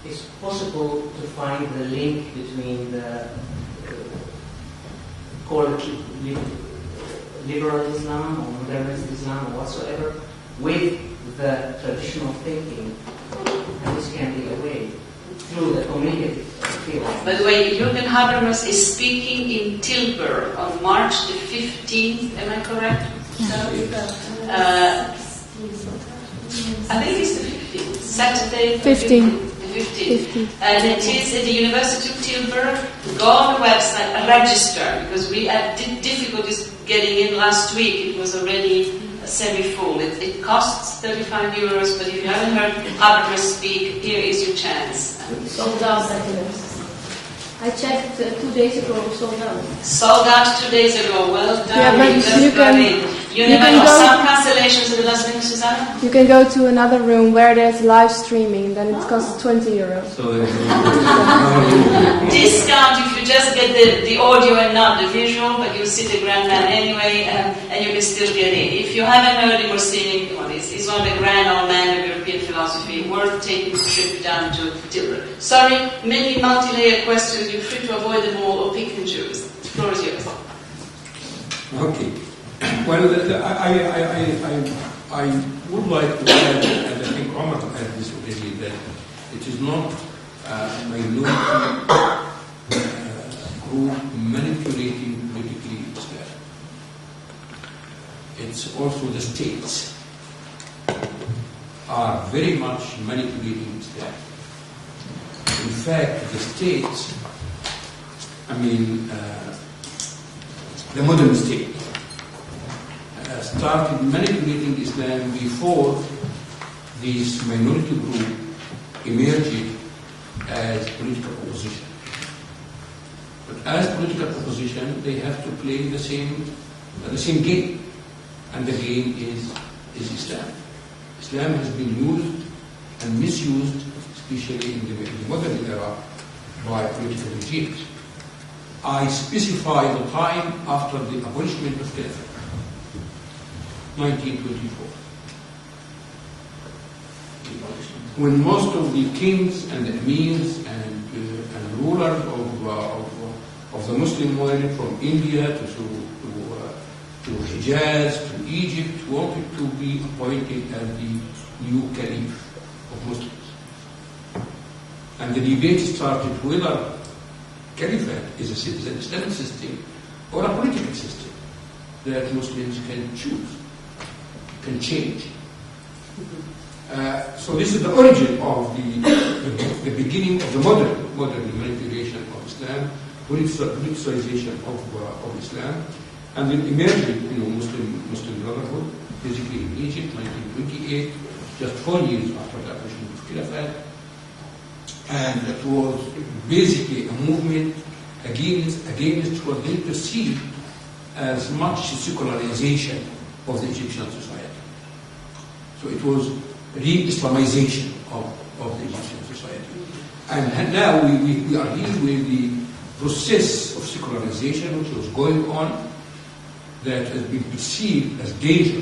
it's possible to find the link between the called liberal Islam or modernist Islam or whatsoever with the traditional thinking, and this can be a way through the communicative field. By the way, Jürgen Habermas is speaking in Tilburg on March the 15th, am I correct? I think it's the 15th, Saturday. 15th. 15th. And it is at the University of Tilburg. Go on the website and register, because we had difficulties getting in last week. It was already semi-full. It costs €35, but if you haven't heard Habermas speak, here is your chance. Sold out, I checked 2 days ago, sold out. Sold out 2 days ago. Well done. Yeah, but you can know some cancellations at the last minute, Susanna? You can go to another room where there's live streaming, then it costs €20. So discount if you just get the audio and not the visual, but you'll see the grand man anyway, and you can still get in. If you haven't heard him or seen him, he's one of the grand old men of European philosophy, worth taking a trip down to Tilburg. Sorry, many multi-layered questions. You're free to avoid them all or pick and choose. The floor is yours. Okay. Well, I would like to add, and I think Omar had this already, that it is not a minority group manipulating politically Islam. It's also the states are very much manipulating Islam. In fact, the states, the modern state, started manipulating Islam before this minority group emerged as political opposition. But as political opposition, they have to play the same game, and the game is Islam. Islam has been used and misused, especially in the modern era, by political regimes. I specify the time after the abolishment of Caliphate, 1924. When most of the kings and emirs and rulers of the Muslim world, from India to Hijaz to Egypt, wanted to be appointed as the new caliph of Muslims. And the debate started whether caliphate is an Islamic system or a political system that Muslims can choose, can change. So this is the origin of the beginning of the modern manipulation of Islam, politicization of Islam, and then emerging, Muslim Brotherhood, basically in Egypt, 1928, just 4 years after the abolition of Caliphate, and it was basically a movement against what they perceived as much secularization of the Egyptian society. So it was re-Islamization of the Egyptian society. And now we are here with the process of secularization which was going on, that has been perceived as danger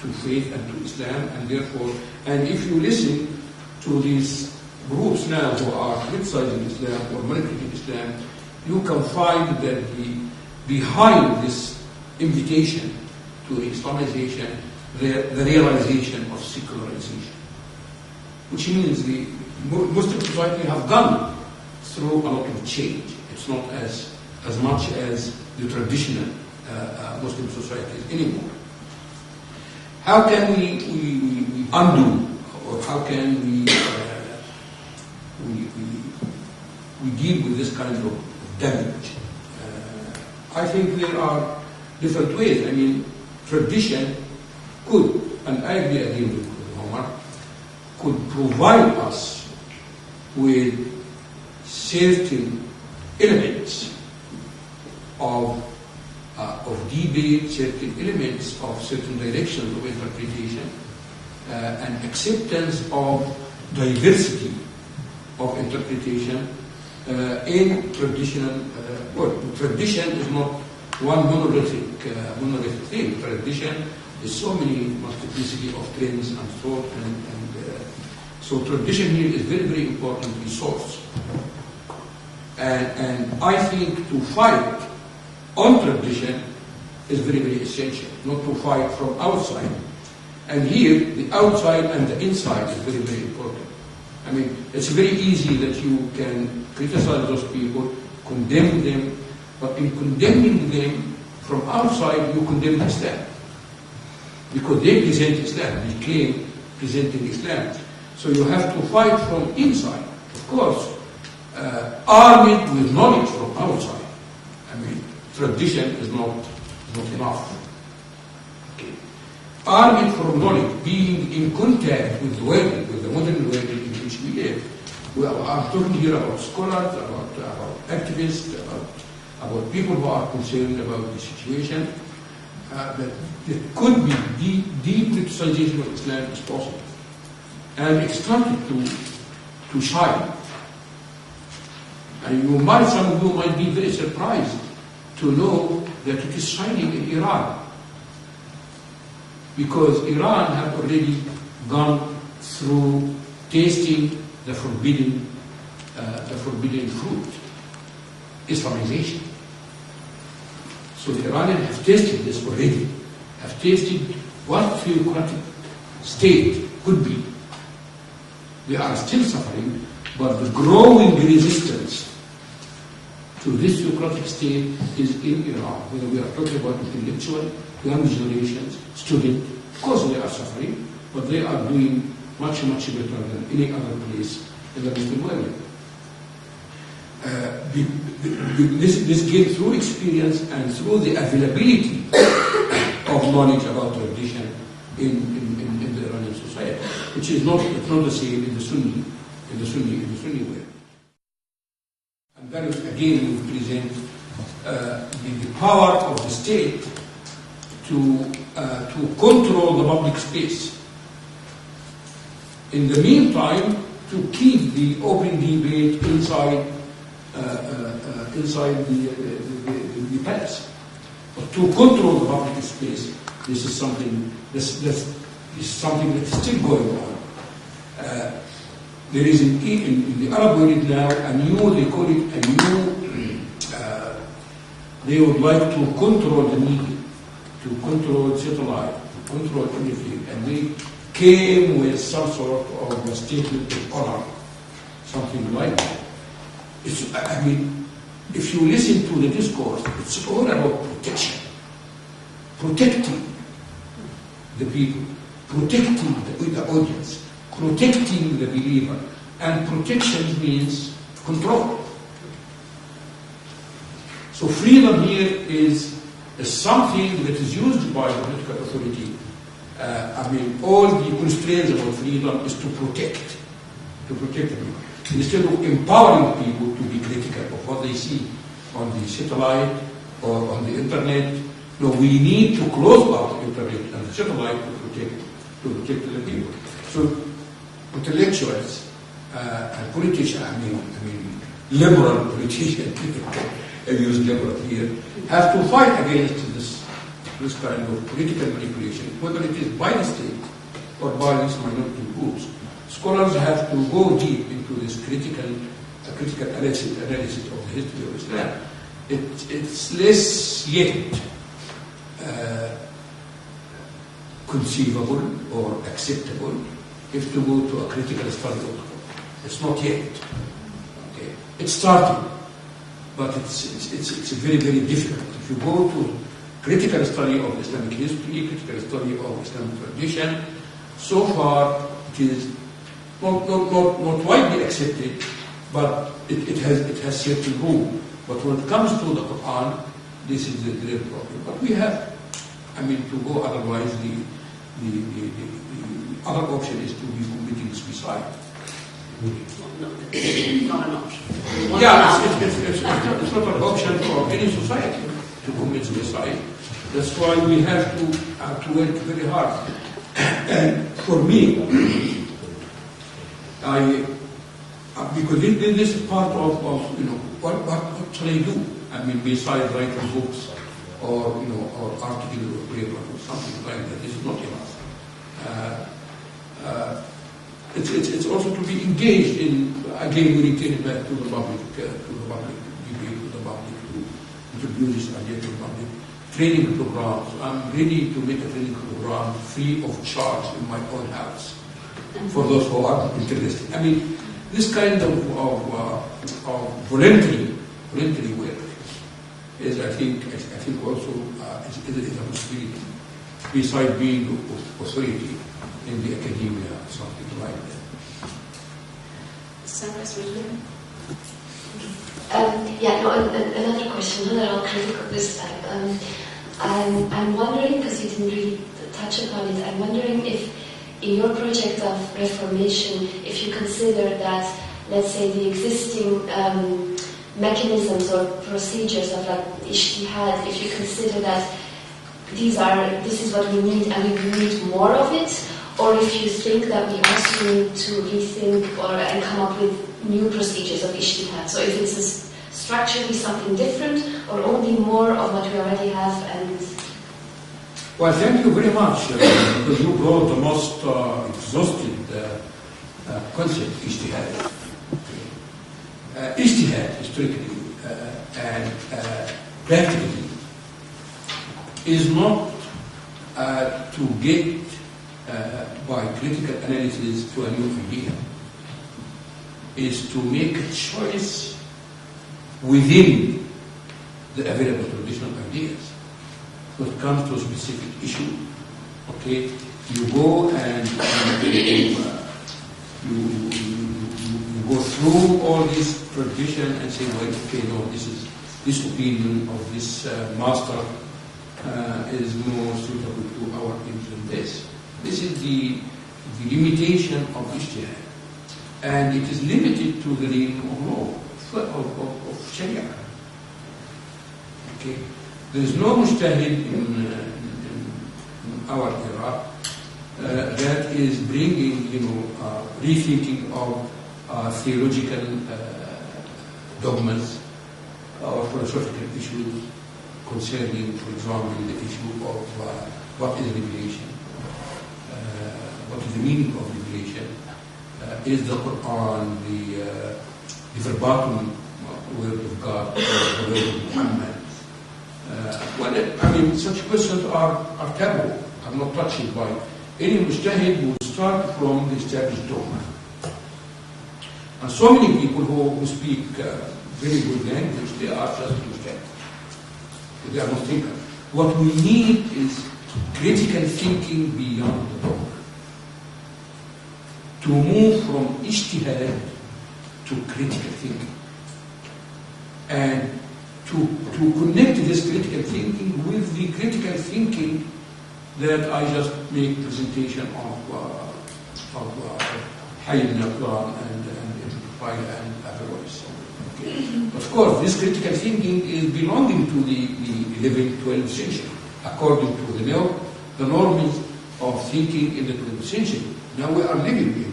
to faith and to Islam, and therefore, and if you listen to these groups now who are criticizing Islam or manipulating Islam, you can find that behind this invitation to Islamization, the realization of secularization, which means the Muslim society have gone through a lot of change. It's not as much as the traditional Muslim societies anymore. How can we undo, or how can we deal with this kind of damage? I think there are different ways. I mean, tradition could, and I agree again with Omar, could provide us with certain elements of debate, certain elements of certain directions of interpretation, and acceptance of diversity of interpretation in traditional world. Tradition is not one monolithic thing. Tradition is so many multiplicity of trends and thought, and so tradition here is very, very important resource. And I think to fight on tradition is very, very essential, not to fight from outside. And here, the outside and the inside is very, very important. I mean, it's very easy that you can criticize those people, condemn them, but in condemning them from outside, you condemn Islam. Because they present Islam, they claim presenting Islam. So you have to fight from inside, of course, armed with knowledge from outside. I mean, tradition is not enough. Okay. Armed from knowledge, being in contact with the world, with the modern world in which we live. I'm talking here about scholars, about activists, about people who are concerned about the situation. That there could be depoliticization of Islam is possible. And it started to shine. And some of you might be very surprised to know that it is shining in Iran. Because Iran have already gone through tasting the forbidden fruit, Islamization. So the Iranians have tasted this already, have tasted what theocratic state could be. They are still suffering, but the growing resistance to this theocratic state is in Iran. Whether we are talking about intellectual, young generations, students, of course they are suffering, but they are doing much, much better than any other place in the Muslim world. This came through experience and through the availability of of knowledge about tradition in the Iranian society, which is not the same in the Sunni way. And that is again would present the power of the state to control the public space. In the meantime, to keep the open debate inside the palace. But to control the public space, this is something that is still going on. There is in the Arab world now they call it a new. They would like to control the media, to control satellite, to control everything, and they came with some sort of a statement of honor, something like that. If you listen to the discourse, it's all about protection, protecting the people, protecting the audience, protecting the believer, and protection means control. So freedom here is something that is used by the political authority. All the constraints about freedom is to protect the people. Instead of empowering people to be critical of what they see on the satellite or on the internet, no, we need to close out the internet and the satellite to protect the people. So intellectuals and politicians, liberal politicians, I use liberal here, have to fight against this kind of political manipulation, whether it is by the state or by these minority groups. Scholars have to go deep into this critical analysis of the history of Islam. It's less yet conceivable or acceptable if to go to a critical study of the Quran. It's not yet. Okay. It's starting, but it's very, very difficult. If you go to critical study of Islamic history, critical study of Islamic tradition, so far it is not widely accepted, but it has certain room. But when it comes to the Quran, this is the real problem. But we have, to go otherwise, the other option is to be committing suicide. Not an option. Yeah, it's not an option for any society to commit suicide. That's why we have to work very hard. And for me, because this is part of what shall I do? Besides writing books or articles or paper or something like that, this is not enough. It's also to be engaged in, again, we return it back to the public debate, to the public, to introduce this idea to the public. Training programs. I'm ready to make a training program free of charge in my own house for those who are interested. This kind of voluntary work is, I think also is a possibility, besides being authority in the academia, something like that. Another question, not at all critical this time. I'm wondering, because you didn't really touch upon it, I'm wondering if in your project of reformation, if you consider that, let's say, the existing mechanisms or procedures of ijtihad, if you consider that this is what we need and we need more of it, or if you think that we also need to rethink and come up with new procedures of ijtihad. So if it's structurally something different or only more of what we already have. Well, thank you very much, because you brought the most exhaustive concept, ijtihad. Ijtihad, historically and practically, is not to get by critical analysis to a new idea. Is to make a choice within the available traditional ideas. When it comes to a specific issue, okay, you go and you go through all this tradition and say, well, okay, no, this opinion of this master is more suitable to our aims than this. This is the limitation of ijtihad. And it is limited to the realm of law, of Sharia. Okay? There is no mujtahid in our era that is bringing, rethinking of theological dogmas or philosophical issues concerning, for example, the issue of what is revelation, what is the meaning of revelation, is the Quran the verbatim word of God, or the word of Muhammad? Such questions are taboo, are not touched by any mujtahid who start from the established dogma. And so many people who speak very good language, they are just mujtahid. They are not thinkers. What we need is critical thinking beyond the dogma. To move from ijtihad to critical thinking. And to connect this critical thinking with the critical thinking that I just make presentation of Hayy al-Quran and otherwise. Okay. Of course, this critical thinking is belonging to the 11th, 12th century, according to the norms of thinking in the 12th century. Now we are living in,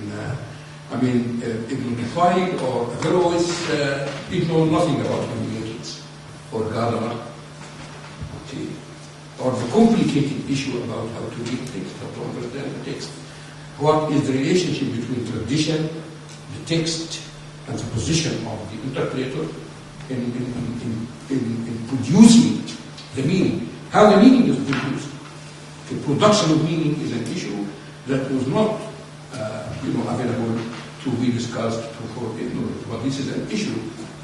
Ibn Tufayl or Averroes, people know nothing about hermeneutics or Gadamer, okay, or the complicated issue about how to read text, how to understand the text. What is the relationship between tradition, the text, and the position of the interpreter in producing the meaning? How the meaning is produced. The production of meaning is an issue that was not available to be discussed for ignorance. But this is an issue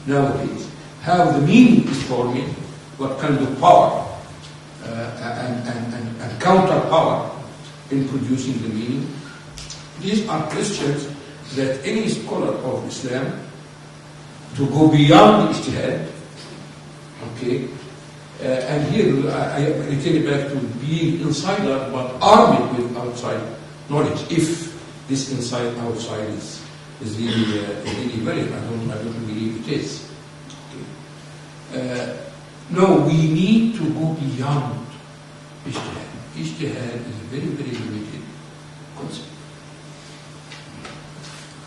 nowadays. How the meaning is formed, what kind of power and counter power in producing the meaning. These are questions that any scholar of Islam, to go beyond ijtihad, okay, and here I return it back to being insider but armed with outside knowledge. If this inside outside is really valid, I don't believe it is. Okay. No, we need to go beyond ijtihad. Ijtihad is a very, very limited concept.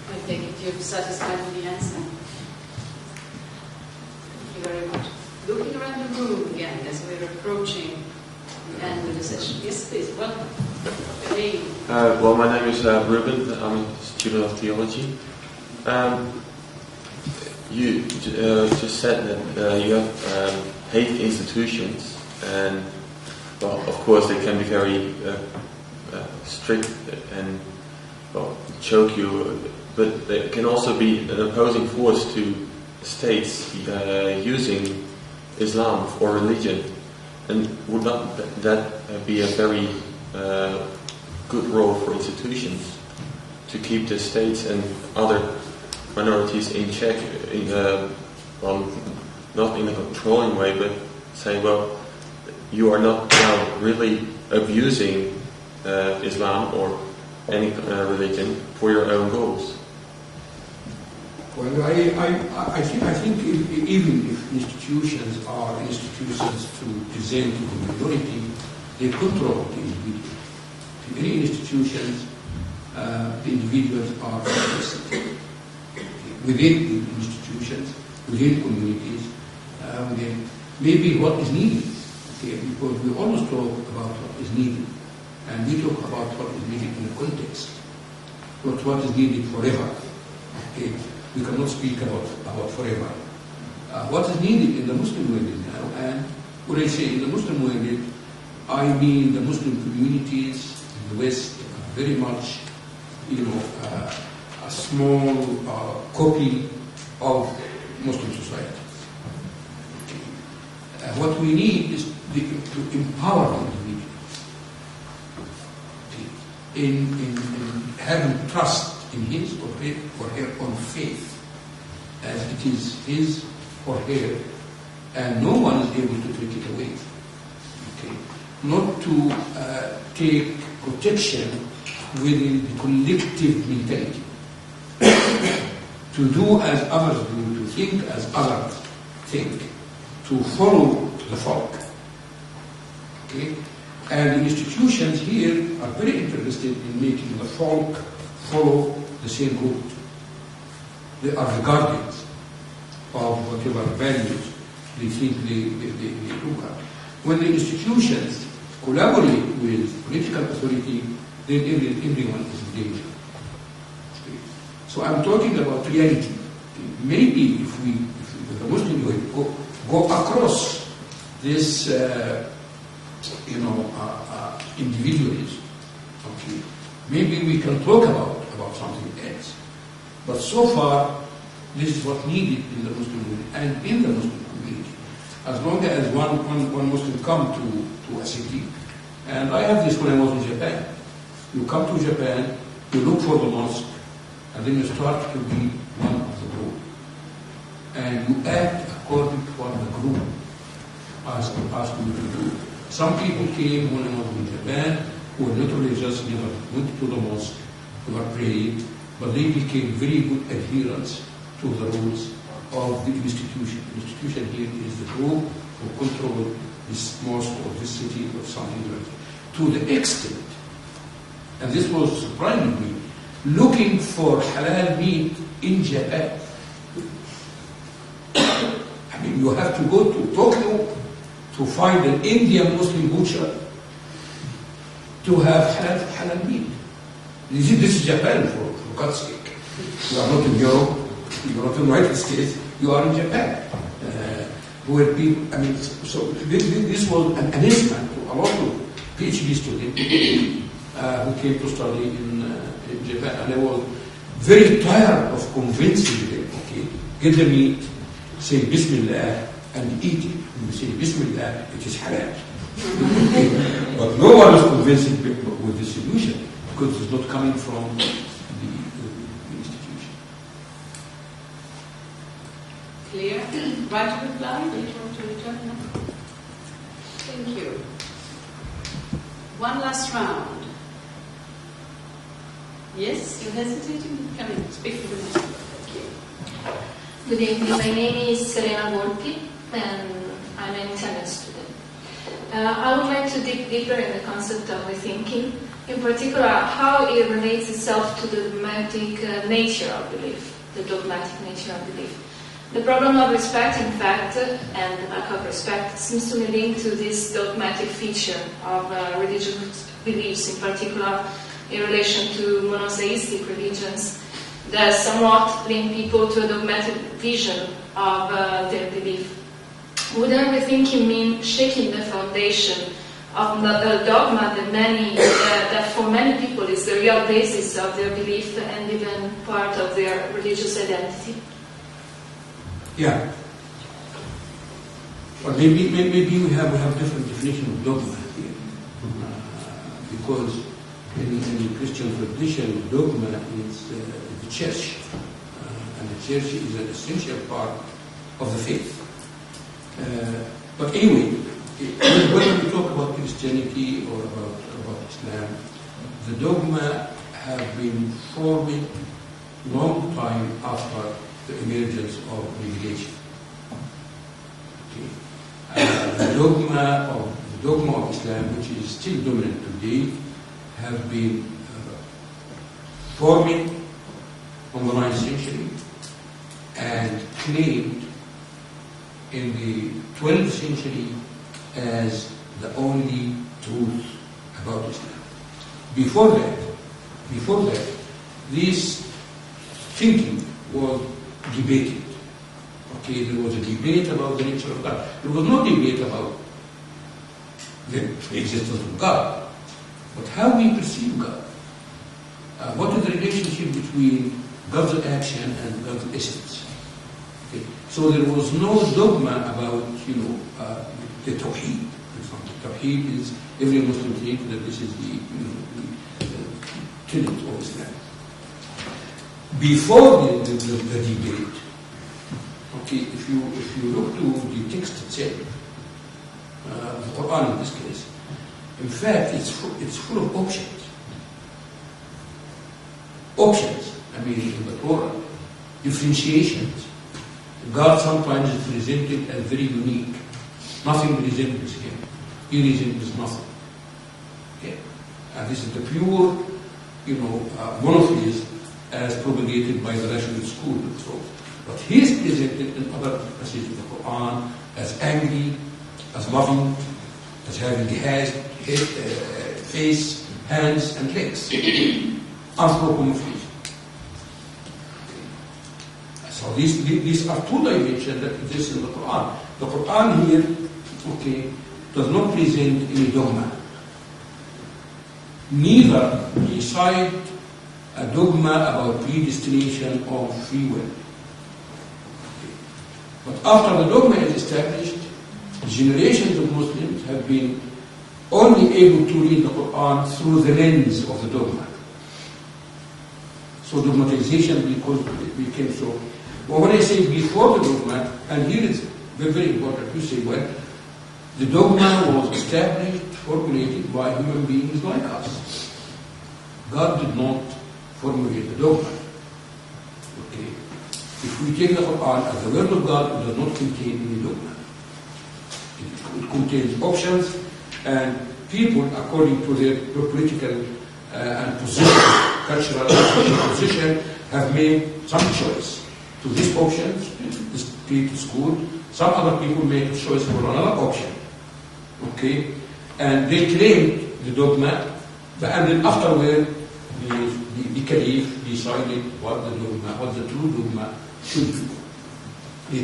I take it you're satisfied with the answer. Thank you very much. Looking around the room again as we're approaching the end of the session. Yes, please. Welcome. Hey. Well, my name is Ruben. I'm a student of theology. You just said that you have hate institutions, and well, of course, they can be very strict and choke you, but they can also be an opposing force to states using Islam or religion. And would not that be a very good role for institutions to keep the states and other minorities in check, not in a controlling way, but saying, well, you are not now really abusing Islam or any religion for your own goals? Well, I think even if institutions are institutions to present to the majority, they control the individual. In many institutions, the individuals are interested within the institutions, within communities, within maybe what is needed. Okay, because we always talk about what is needed, and we talk about what is needed in a context, not what is needed forever. Okay. We cannot speak about forever. What is needed in the Muslim world now, and when I say in the Muslim world, I mean the Muslim communities in the West are very much, a small copy of Muslim society. Okay. What we need is to empower the individual in having trust in his or her own faith, as it is his or her, and no one is able to take it away. Okay. not to take protection within the collective mentality. To do as others do, to think as others think, to follow the folk. Okay? And the institutions here are very interested in making the folk follow the same route. They are the guardians of whatever values they think they do have. When the institutions collaborate with political authority, then everyone is in danger. Okay. So I'm talking about reality. Maybe if the Muslim way go across this, individualism, okay, maybe we can talk about something else. But so far, this is what needed in the Muslim world and in the Muslim community. As long as one Muslim come to a city, and I have this when I was in Japan. You come to Japan, you look for the mosque, and then you start to be one of the group. And you act according to what the group asked you to do. Some people came when I was in Japan who literally just never went to the mosque, never prayed, but they became very good adherents to the rules of the institution. The institution here is the group who control this mosque or this city or something like that. To the extent, and this was surprising me, looking for halal meat in Japan. I mean, you have to go to Tokyo to find an Indian Muslim butcher to have halal meat. This is Japan, for God's sake. You are not in Europe, you are not in the United States, you are in Japan. Where people, I mean, so this was an amazement to a lot of PhD students who came to study in Japan. And I was very tired of convincing them, okay, get the meat, say Bismillah, and eat it. When you say Bismillah, it is halal. But no one is convincing people with this solution because it's not coming from the institution. Clear? Right to reply? Do you want to return now? Thank you. One last round. Yes, you're hesitating? Come in, speak for the next one. Thank you. Good evening. My name is Serena Volpi, and I'm an Italian student. I would like to dig deeper in the concept of rethinking, in particular how it relates itself to the dogmatic nature of belief, the dogmatic nature of belief. The problem of respect, in fact, and the lack of respect seems to be linked to this dogmatic feature of religious beliefs, in particular in relation to monotheistic religions, that somewhat link people to a dogmatic vision of their belief. Wouldn't rethinking mean shaking the foundation of a dogma that for many people is the real basis of their belief and even part of their religious identity? Yeah. Well, maybe we have different definition of dogma here, because in the Christian tradition, dogma is the church, and the church is an essential part of the faith. But anyway, when we talk about Christianity or about Islam, the dogma have been forming long time after the emergence of revelation. Okay. The dogma of Islam, which is still dominant today, have been forming on the 9th century and claimed in the 12th century as the only truth about Islam. Before that, this thinking was debated. Okay, there was a debate about the nature of God. There was no debate about the existence of God, but how we perceive God. What is the relationship between God's action and God's essence? Okay. So there was no dogma about, the Tawheed. For example, Tawheed is every Muslim thinks that this is the tenet of Islam. Before the debate, okay, if you look to the text itself, the Quran in this case, In fact, it's full of options. Options, I mean, in the Torah, differentiations. God sometimes is presented as very unique. Nothing resembles him. He resembles nothing. Okay? And this is the pure, monotheism as propagated by the rational school. So, but he is presented in other passages of the Quran as angry, as loving, as having head, face, hands, and legs. Anthropomorphism. So these are two dimensions that exist in the Quran. The Quran here, does not present any dogma. Neither recite a dogma about predestination or free will. But after the dogma is established, generations of Muslims have been only able to read the Quran through the lens of the dogma. So dogmatization became so. But when I say before the dogma, and here it's very, very important to say, well, the dogma was established, formulated by human beings like us. God did not formulate the dogma. Okay. If we take the Quran as the word of God, it does not contain any dogma. It contains options, and people, according to their political and position, cultural position, have made some choice. To these options, this people is good. Some other people make a choice for another option. Okay? And they claim the dogma, and then afterward, the Caliph decided what the dogma, what the true dogma should be.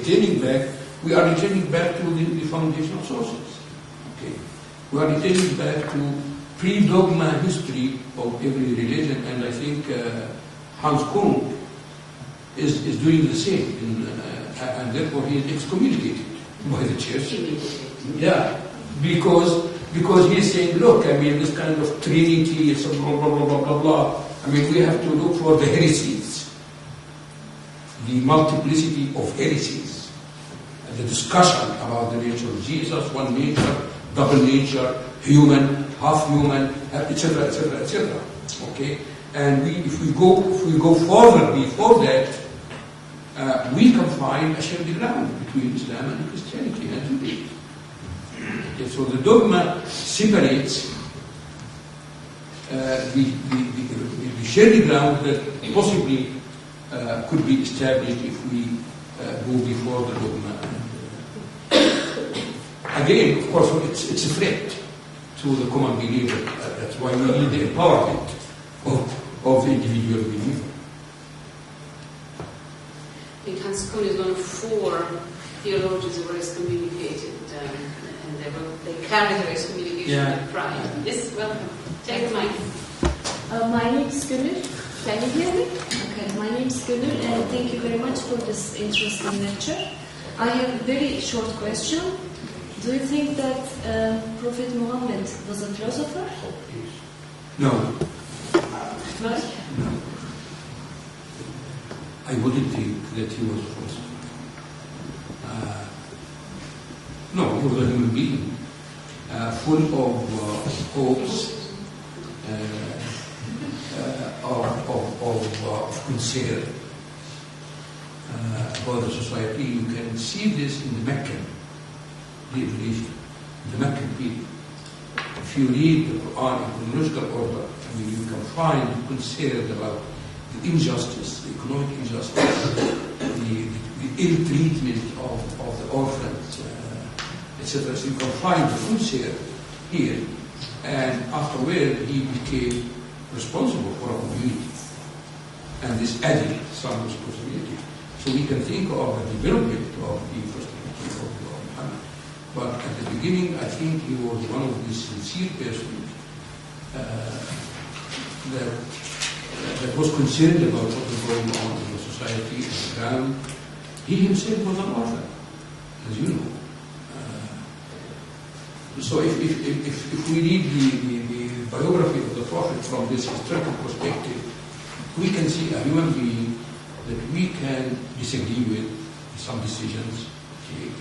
We are returning back to the foundational sources. Okay? We are returning back to pre-dogma history of every religion, and I think Hans Kung is doing the same, and therefore he is excommunicated by the church. Yeah, because he is saying, look, I mean, this kind of Trinity, it's a blah, blah, blah, blah, blah, blah. I mean, we have to look for the heresies, the multiplicity of heresies, and the discussion about the nature of Jesus, one nature, double nature, human, half human, etc., etc., etc. Okay, and if we go further before that, we can find a shared ground between Islam and Christianity and Judaism. Okay, so the dogma separates the shared ground that possibly could be established if we go before the dogma. Again, of course, it's a threat to the common believer. That's why we need the empowerment of the individual believer. I think Hans Kuhn is one of 4 theologians who were excommunicated, and they carried their excommunication with pride. Yes, welcome. Take the mic. My name is Gönül. Can you hear me? Okay, my name is Gönül, and thank you very much for this interesting lecture. I have a very short question. Do you think that Prophet Muhammad was a philosopher? No. No? I wouldn't think that he was a philosopher. No, he was a human being, full of hopes, of concern about the society. You can see this in the Meccan religion, the Meccan people. If you read the Quran in chronological order, I mean, you can find concern about the injustice, the economic injustice, the ill treatment of the orphans, etc. So you can find the full share here, and afterward he became responsible for a community, and this added some responsibility. So we can think of the development of the infrastructure of Muhammad. But at the beginning, I think he was one of these sincere persons that was concerned about what was going on in the society and the ground. He himself was an orphan, as you know. So if we read the biography of the Prophet from this historical perspective, we can see a human being that we can disagree with some decisions, okay?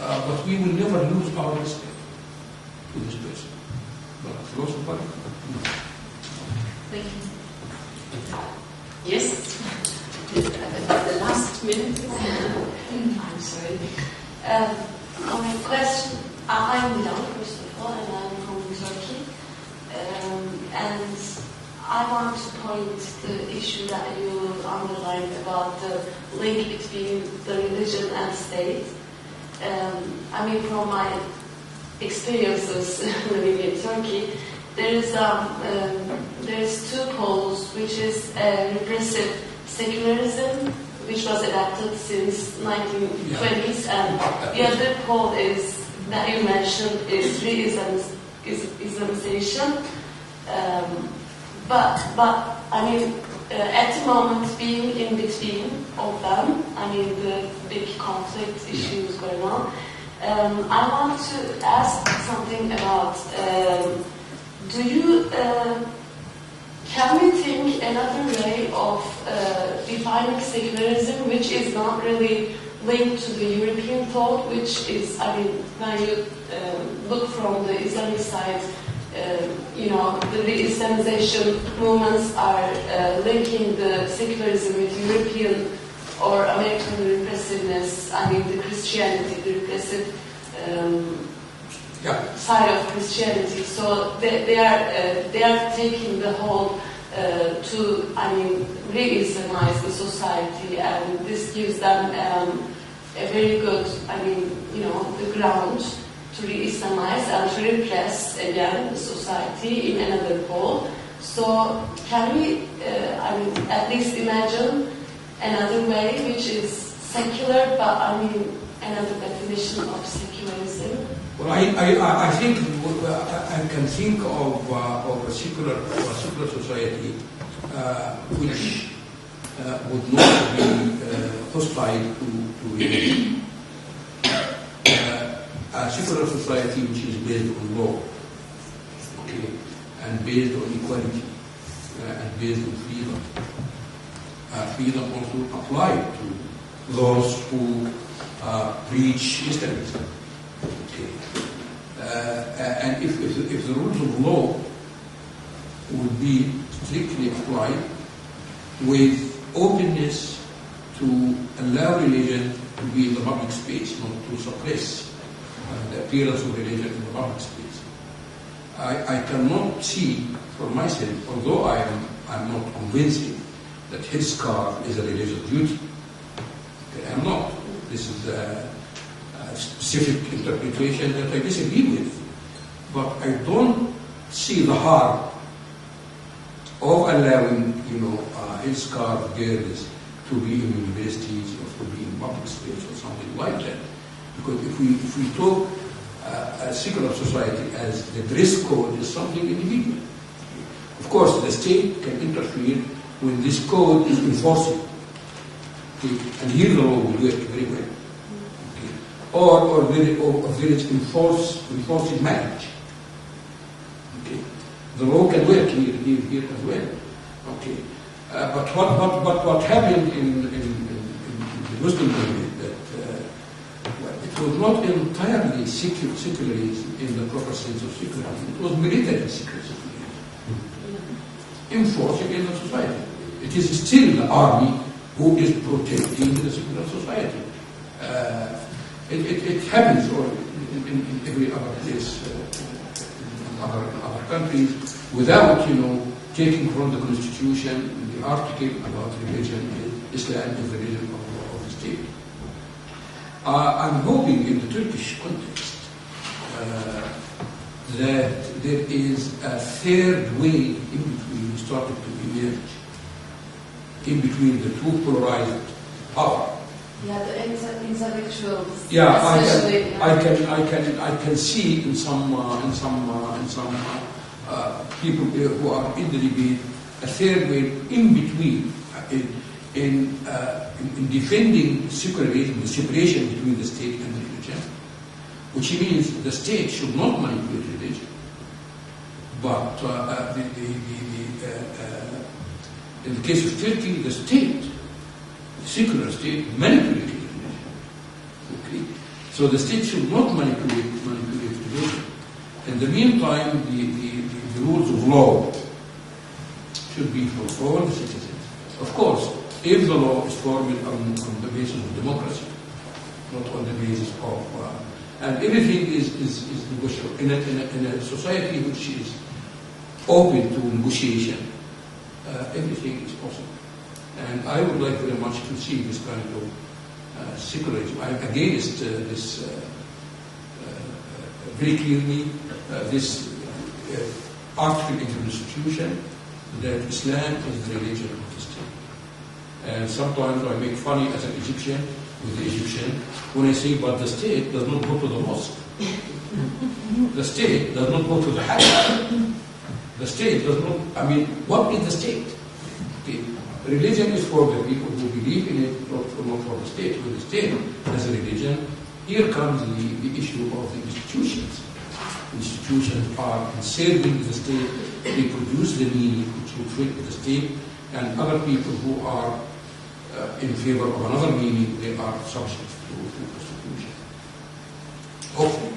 But we will never lose our respect to this person. but philosopher. Thank you. Yes. The last minute. I'm sorry. My question, I'm young, first of all, and I'm from Turkey. And I want to point the issue that you underlined about the link between the religion and state. I mean, from my experiences living in Turkey, there's two poles, which is repressive secularism, which was adapted since 1920s, and the other pole is that you mentioned is re-Islamization. But I mean, at the moment, being in between of them, I mean the big conflict issues going on. I want to ask something about. Can we think another way of defining secularism, which is not really linked to the European thought, which is, I mean, when you look from the Islamic side, the Islamization movements are linking the secularism with European or American repressiveness. I mean, the Christianity, the repressive side of Christianity. So they are taking the whole to, I mean, re-Islamize the society, and this gives them a very good, I mean, the ground to re-Islamize and to repress again the society in another pole. So can we, I mean, at least imagine another way which is secular, but I mean another definition of secularism? Well, I think I can think of a secular society which would not be hostile to religion. A secular society which is based on law, okay, and based on equality, and based on freedom. Freedom also applied to those who preach Islamism. Okay. And if the rules of law would be strictly applied with openness to allow religion to be in the public space, not to suppress the appearance of religion in the public space. I cannot see for myself, although I'm not convincing that headscarf is a religious duty. Okay, I'm not. This is a specific interpretation that I disagree with. But I don't see the harm of allowing, headscarf girls to be in universities or to be in public space or something like that. Because if we talk a secular society as the dress code is something individual. Of course, the state can interfere when this code is enforced. Okay? And here the law will work very well. Okay? Or there is enforced marriage. Okay? The law can work here as well. Okay? But what happened in the Muslim community, it was not entirely secularism in the proper sense of secularism. It was military secularism, enforcing in the society. It is still the army who is protecting the secular society. It happens in every other place, in other countries, without taking from the constitution the article about religion. Islam is the religion of the state. I'm hoping in the Turkish context that there is a third way in between started to emerge, in between the two polarized power. Yeah, the intellectuals. Yeah, I can see in some people who are in the debate a third way in between in defending secularism, the separation between the state and religion, which means the state should not manipulate religion, but in the case of Turkey, the state, the secular state, manipulated religion. Okay, so the state should not manipulate religion. In the meantime, the rules of law should be for all the citizens. Of course, if the law is formed on the basis of democracy, not on the basis of, and everything is negotiable. In a society which is open to negotiation, everything is possible. And I would like very much to see this kind of secularism. I'm against this very clearly, this article in the Constitution that Islam is the religion of the state. And sometimes I make funny as an Egyptian with the Egyptian when I say, but the state does not go to the mosque. The state does not go to the Hajj. The state does not, I mean, what is the state? Okay. Religion is for the people who believe in it, not for the state. With the state as a religion, here comes the issue of the institutions. Institutions are serving the state, they produce the meaning which will fit the state, and other people who are in favor of another meaning, they are subject to persecution. Hopefully.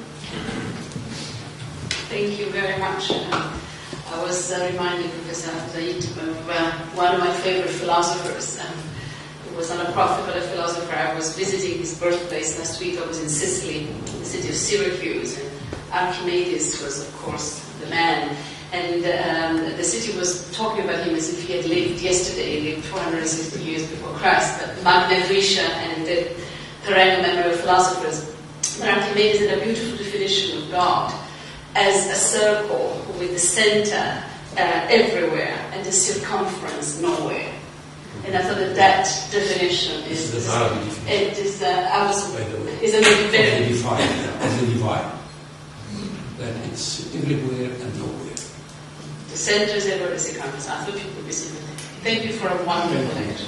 Thank you very much. I was reminded, Professor Zayd, of one of my favorite philosophers. He was not a prophet, but a philosopher. I was visiting his birthplace last week. I was in Sicily, in the city of Syracuse, and Archimedes was, of course, the man. And the city was talking about him as if he had lived yesterday, he lived 460 years before Christ. But Magna Graecia and the perennial memory of philosophers. But Archimedes had a beautiful definition of God as a circle with the center everywhere and the circumference nowhere. And I thought that definition is a very divide. That it's everywhere and nowhere. The center is everywhere, the circumference. I thought people would be similar. Thank you for a wonderful lecture.